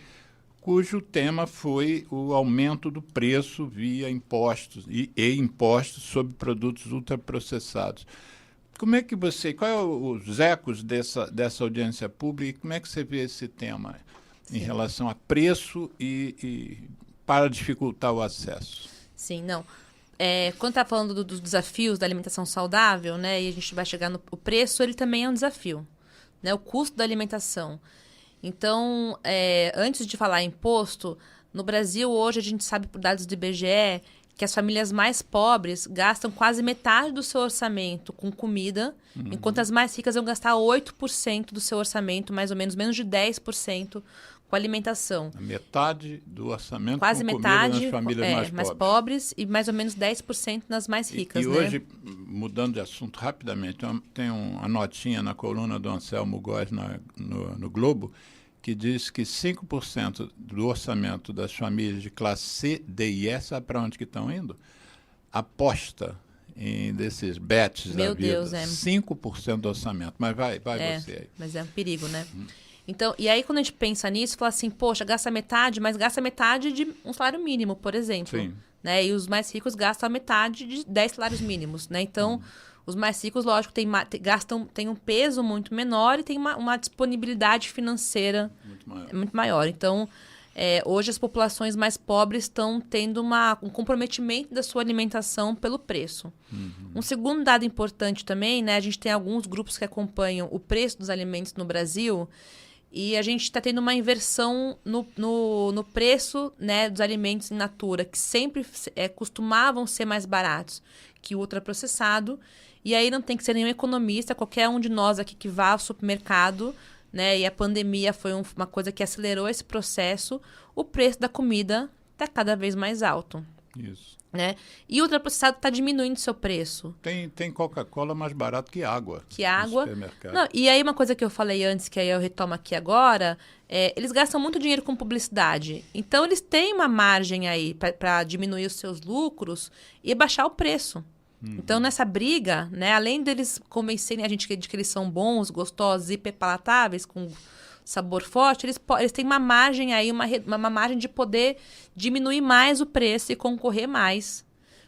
cujo tema foi o aumento do preço via impostos e impostos sobre produtos ultraprocessados. Como é que você... Qual é os ecos dessa audiência pública? Como é que você vê esse tema em relação a preço e para dificultar o acesso? Sim, não. Quando está falando dos desafios da alimentação saudável, né, e a gente vai chegar no o preço, ele também é um desafio, né, o custo da alimentação. Então, antes de falar em imposto, no Brasil hoje a gente sabe por dados do IBGE que as famílias mais pobres gastam quase metade do seu orçamento com comida, enquanto as mais ricas vão gastar 8% do seu orçamento, mais ou menos de 10% com alimentação. A metade do orçamento quase com metade, comida nas famílias mais pobres. E mais ou menos 10% nas mais ricas. E né? hoje, mudando de assunto rapidamente, tem uma notinha na coluna do Anselmo Góes no Globo, que diz que 5% do orçamento das famílias de classe C, D e E, sabe para onde que estão indo? Aposta desses bets Meu da vida. Deus, 5% do orçamento. Mas vai você aí. Mas é um perigo, né? Então, e aí quando a gente pensa nisso, fala assim, poxa, gasta metade, mas gasta metade de um salário mínimo, por exemplo. Sim. Né? E os mais ricos gastam a metade de 10 salários mínimos, né? Então, os mais ricos, lógico, têm um peso muito menor e tem uma disponibilidade financeira muito maior. Então, hoje as populações mais pobres estão tendo um comprometimento da sua alimentação pelo preço. Um segundo dado importante também, né? A gente tem alguns grupos que acompanham o preço dos alimentos no Brasil e a gente está tendo uma inversão no preço, né, dos alimentos in natura, que sempre costumavam ser mais baratos que o ultraprocessado. E aí não tem que ser nenhum economista, qualquer um de nós aqui que vá ao supermercado, né, e a pandemia foi uma coisa que acelerou esse processo, o preço da comida está cada vez mais alto. Isso. Né? E o ultraprocessado está diminuindo seu preço. Tem Coca-Cola mais barato que água. Não, e aí uma coisa que eu falei antes, que aí eu retomo aqui agora, eles gastam muito dinheiro com publicidade. Então, eles têm uma margem aí para diminuir os seus lucros e baixar o preço. Então, nessa briga, né, além deles convencerem a gente de que eles são bons, gostosos e palatáveis, com sabor forte, eles têm uma margem aí, uma margem de poder diminuir mais o preço e concorrer mais.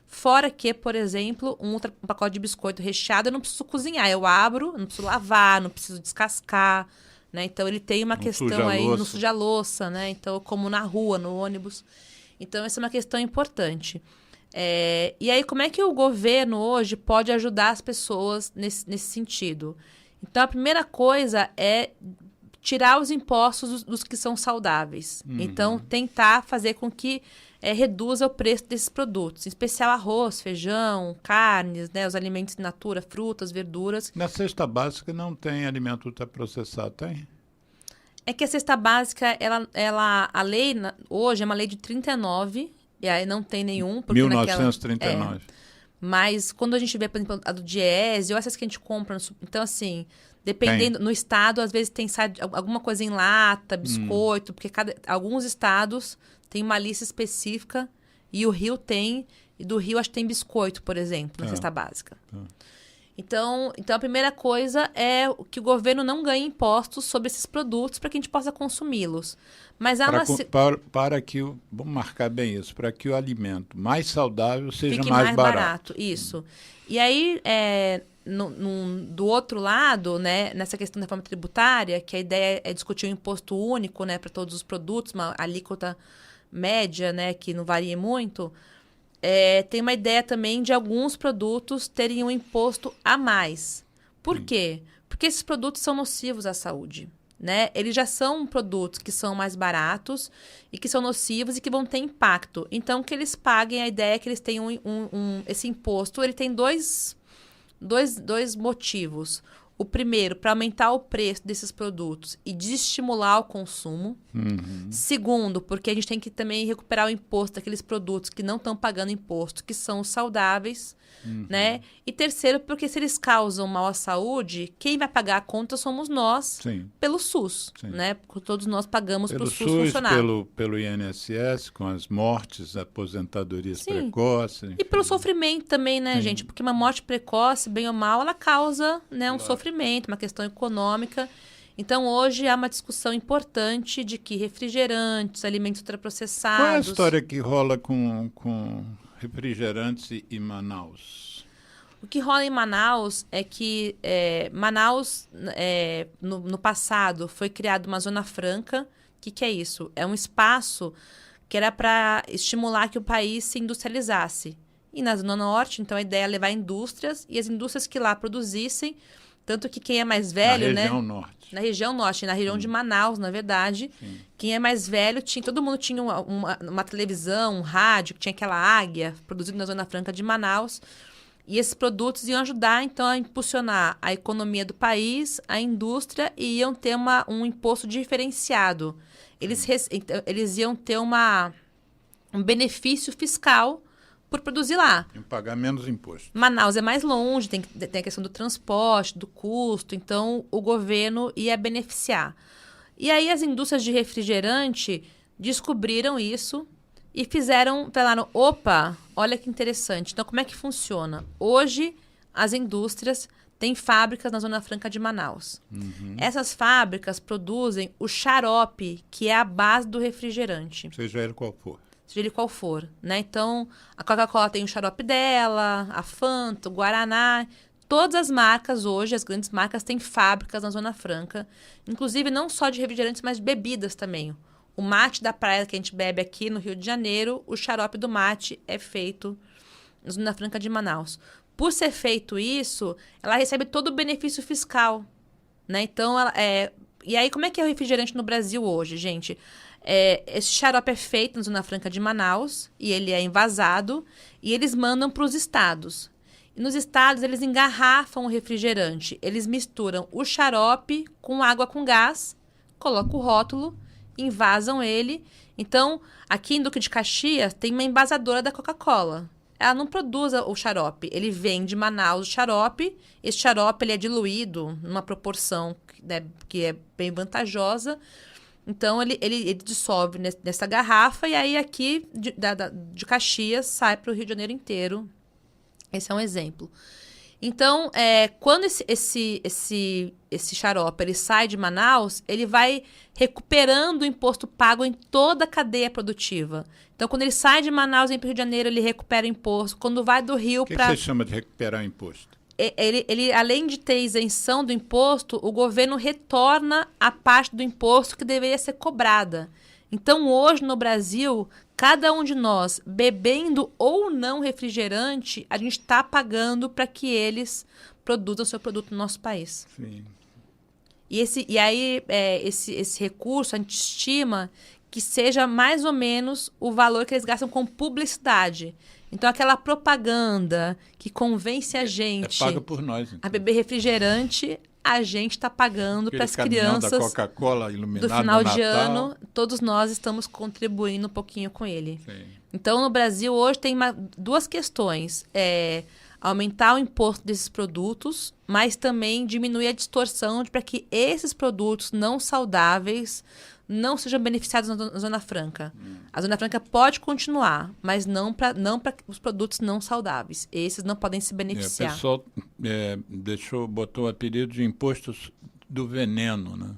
Fora que, por exemplo, um pacote de biscoito recheado eu não preciso cozinhar. Eu abro, não preciso lavar, não preciso descascar. Né? Então, ele tem uma questão aí, não suja a louça, né? Então, eu como na rua, no ônibus. Então, essa é uma questão importante. E aí, como é que o governo hoje pode ajudar as pessoas nesse sentido? Então, a primeira coisa é tirar os impostos dos que são saudáveis. Então, tentar fazer com que reduza o preço desses produtos. Em especial arroz, feijão, carnes, né, os alimentos in natura, frutas, verduras. Na cesta básica não tem alimento ultraprocessado, tem? É que a cesta básica, a lei hoje é uma lei de 39, e aí não tem nenhum. 1939. Mas quando a gente vê, por exemplo, a do Diese, ou essas que a gente compra, então assim, dependendo, no estado, às vezes tem alguma coisa em lata, biscoito, porque alguns estados têm uma lista específica, e o Rio tem, e do Rio acho que tem biscoito, por exemplo, na cesta básica. Então, a primeira coisa é que o governo não ganhe impostos sobre esses produtos para que a gente possa consumi-los. Mas para que, vamos marcar bem isso, para que o alimento mais saudável seja fique mais barato. Isso. E aí, do outro lado, né, nessa questão da reforma tributária, que a ideia é discutir um imposto único, né, para todos os produtos, uma alíquota média, né, que não varie muito. Tem uma ideia também de alguns produtos terem um imposto a mais. Por quê? Porque esses produtos são nocivos à saúde. Né? Eles já são produtos que são mais baratos e que são nocivos e que vão ter impacto. Então, que eles paguem, a ideia é que eles tenham esse imposto. Ele tem dois motivos. O primeiro, para aumentar o preço desses produtos e desestimular o consumo. Segundo, porque a gente tem que também recuperar o imposto daqueles produtos que não estão pagando imposto, que são saudáveis. Né? E terceiro, porque se eles causam mal à saúde, quem vai pagar a conta somos nós, pelo SUS. Né? Porque todos nós pagamos para o SUS funcionar. Pelo INSS, com as mortes, aposentadorias precoces. E pelo sofrimento também, né, gente? Porque uma morte precoce, bem ou mal, ela causa, né, um sofrimento, uma questão econômica. Então, hoje há uma discussão importante de que refrigerantes, alimentos ultraprocessados... Qual é a história que rola com refrigerantes em Manaus? O que rola em Manaus é que Manaus, no passado, foi criada uma Zona Franca. O que é isso? É um espaço que era para estimular que o país se industrializasse. E na Zona Norte, então, a ideia é levar indústrias e as indústrias que lá produzissem, tanto que quem é mais velho, na região norte. Na região norte, na região de Manaus, na verdade. Sim. Quem é mais velho, todo mundo tinha uma televisão, um rádio, que tinha aquela águia produzida na Zona Franca de Manaus. E esses produtos iam ajudar, então, a impulsionar a economia do país, a indústria, e iam ter um imposto diferenciado. Eles iam ter um benefício fiscal por produzir lá. Iam pagar menos imposto. Manaus é mais longe, tem a questão do transporte, do custo, então o governo ia beneficiar. E aí as indústrias de refrigerante descobriram isso e falaram, opa, olha que interessante. Então, como é que funciona? Hoje, as indústrias têm fábricas na Zona Franca de Manaus. Essas fábricas produzem o xarope, que é a base do refrigerante. Seja ele qual for. Seja ele qual for, né? Então, a Coca-Cola tem o xarope dela, a Fanta, o Guaraná. Todas as marcas hoje, as grandes marcas, têm fábricas na Zona Franca. Inclusive, não só de refrigerantes, mas de bebidas também. O mate da praia que a gente bebe aqui no Rio de Janeiro, o xarope do mate é feito na Zona Franca de Manaus. Por ser feito isso, ela recebe todo o benefício fiscal, né? Então, e aí, como é que é o refrigerante no Brasil hoje, gente? Esse xarope é feito na Zona Franca de Manaus e ele é envasado e eles mandam para os estados. E nos estados, eles engarrafam o refrigerante. Eles misturam o xarope com água com gás, colocam o rótulo, envasam ele. Então, aqui em Duque de Caxias, tem uma envasadora da Coca-Cola. Ela não produz o xarope. Ele vem de Manaus o xarope. Esse xarope ele é diluído numa proporção, né, que é bem vantajosa. Então, ele dissolve nessa garrafa. E aí, aqui de Caxias, sai para o Rio de Janeiro inteiro. Esse é um exemplo. Então, quando esse xarope ele sai de Manaus, ele vai recuperando o imposto pago em toda a cadeia produtiva. Então, quando ele sai de Manaus e vem para o Rio de Janeiro, ele recupera o imposto. Quando vai do Rio para... O que você chama de recuperar o imposto? Ele, além de ter isenção do imposto, o governo retorna a parte do imposto que deveria ser cobrada. Então, hoje, no Brasil, cada um de nós, bebendo ou não refrigerante, a gente está pagando para que eles produzam seu produto no nosso país. Sim. E aí, esse recurso, a gente estima que seja mais ou menos o valor que eles gastam com publicidade. Então, aquela propaganda que convence a gente paga por nós, então, a beber refrigerante, a gente está pagando para as crianças da Coca-Cola iluminado do final no de Natal. ano. Todos nós estamos contribuindo um pouquinho com ele. Sim. Então, no Brasil, hoje tem duas questões. Aumentar o imposto desses produtos, mas também diminuir a distorção para que esses produtos não saudáveis não sejam beneficiados na Zona Franca. A Zona Franca pode continuar, mas não para os produtos não saudáveis. Esses não podem se beneficiar. O pessoal botou o apelido de impostos do veneno, né?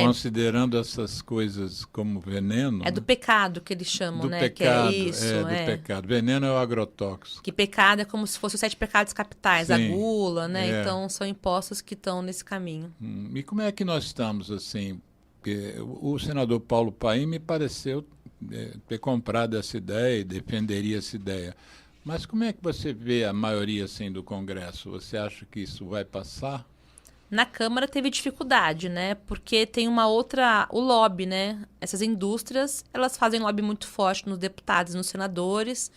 Considerando essas coisas como veneno. É do pecado que eles chamam, né? Pecado, que é isso. Do pecado. Veneno é o agrotóxico. Que pecado é como se fosse os 7 pecados capitais, Sim, a gula, né? Então, são impostos que estão nesse caminho. E como é que nós estamos, assim? Porque o senador Paulo Paim me pareceu ter comprado essa ideia e defenderia essa ideia. Mas como é que você vê a maioria, assim, do Congresso? Você acha que isso vai passar? Na Câmara teve dificuldade, né? Porque tem o lobby, né? Essas indústrias, elas fazem lobby muito forte nos deputados e nos senadores.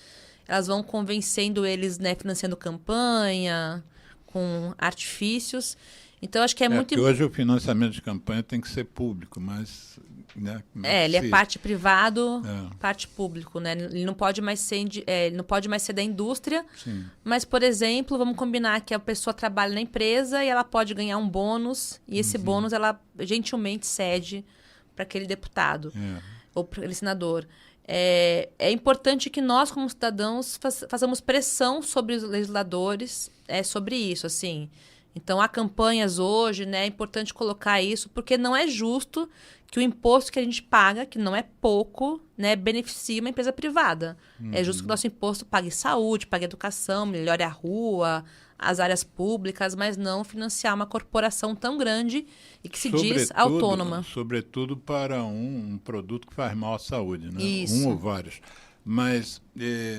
Elas vão convencendo eles, né? Financiando campanha, com artifícios. Então, acho que é muito... Porque hoje o financiamento de campanha tem que ser público, mas... Né, ele é parte privado, parte público, né? Ele não pode mais ser da indústria. Sim. Mas, por exemplo, vamos combinar que a pessoa trabalha na empresa e ela pode ganhar um bônus, e esse bônus ela gentilmente cede para aquele deputado ou para aquele senador. É importante que nós, como cidadãos, façamos pressão sobre os legisladores sobre isso, assim. Então, há campanhas hoje, né? É importante colocar isso, porque não é justo que o imposto que a gente paga, que não é pouco, né, beneficie uma empresa privada. É justo que o nosso imposto pague saúde, pague educação, melhore a rua, as áreas públicas, mas não financiar uma corporação tão grande e que se diz autônoma. Sobretudo para um produto que faz mal à saúde, né? Isso. Um ou vários. Mas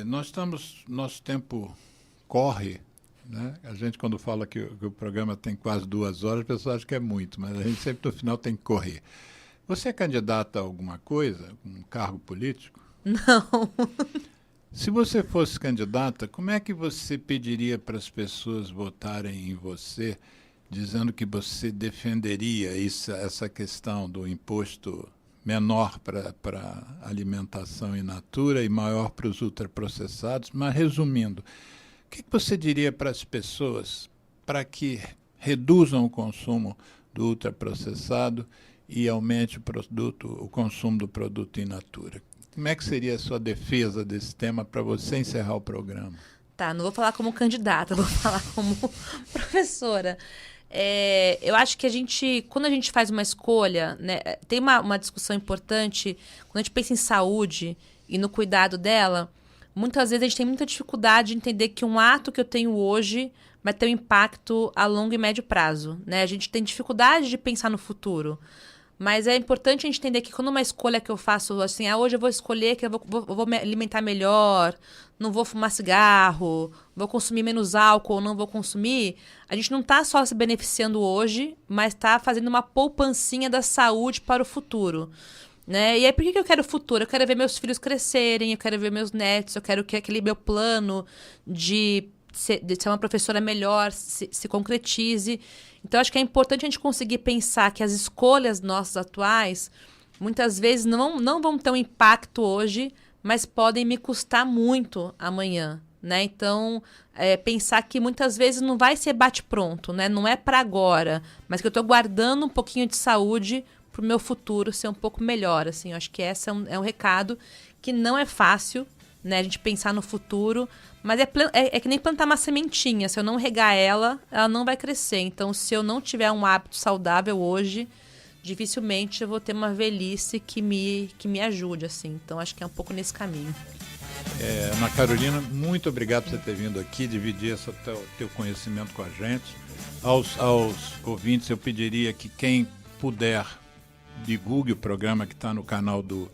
nosso tempo corre, né? A gente, quando fala que o programa tem quase 2 horas, a pessoa acha que é muito, mas a gente sempre, no final, tem que correr. Você é candidata a alguma coisa, um cargo político? Não. Se você fosse candidata, como é que você pediria para as pessoas votarem em você, dizendo que você defenderia essa questão do imposto menor para alimentação in natura e maior para os ultraprocessados? Mas, resumindo, o que você diria para as pessoas para que reduzam o consumo do ultraprocessado e aumente o consumo do produto in natura? Como é que seria a sua defesa desse tema para você encerrar o programa? Tá, não vou falar como candidata, vou falar como professora. Eu acho que quando a gente faz uma escolha, né, tem uma discussão importante, quando a gente pensa em saúde e no cuidado dela, muitas vezes a gente tem muita dificuldade de entender que um ato que eu tenho hoje vai ter um impacto a longo e médio prazo, né? A gente tem dificuldade de pensar no futuro. Mas é importante a gente entender que quando uma escolha que eu faço, assim, hoje eu vou escolher que eu vou me alimentar melhor, não vou fumar cigarro, vou consumir menos álcool, não vou consumir, a gente não está só se beneficiando hoje, mas está fazendo uma poupancinha da saúde para o futuro, né? E aí, por que eu quero o futuro? Eu quero ver meus filhos crescerem, eu quero ver meus netos, eu quero que aquele meu plano de ser uma professora melhor se concretize. Então, acho que é importante a gente conseguir pensar que as escolhas nossas atuais, muitas vezes, não vão ter um impacto hoje, mas podem me custar muito amanhã, né? Então, pensar que muitas vezes não vai ser bate-pronto, né? Não é para agora, mas que eu estou guardando um pouquinho de saúde para o meu futuro ser um pouco melhor, assim. Eu acho que esse é um recado que não é fácil, né? A gente pensar no futuro, mas é que nem plantar uma sementinha. Se eu não regar ela não vai crescer. Então, se eu não tiver um hábito saudável hoje, dificilmente eu vou ter uma velhice que me ajude, assim. Então, acho que é um pouco nesse caminho. Ana Carolina, muito obrigado por você ter vindo aqui, dividir esse teu conhecimento com a gente. Aos ouvintes, eu pediria que quem puder, divulgue o programa que está no canal do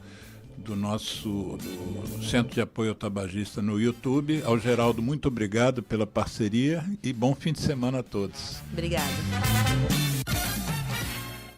nosso Centro de Apoio ao Tabagista no YouTube. Ao Geraldo, muito obrigado pela parceria e bom fim de semana a todos. Obrigada.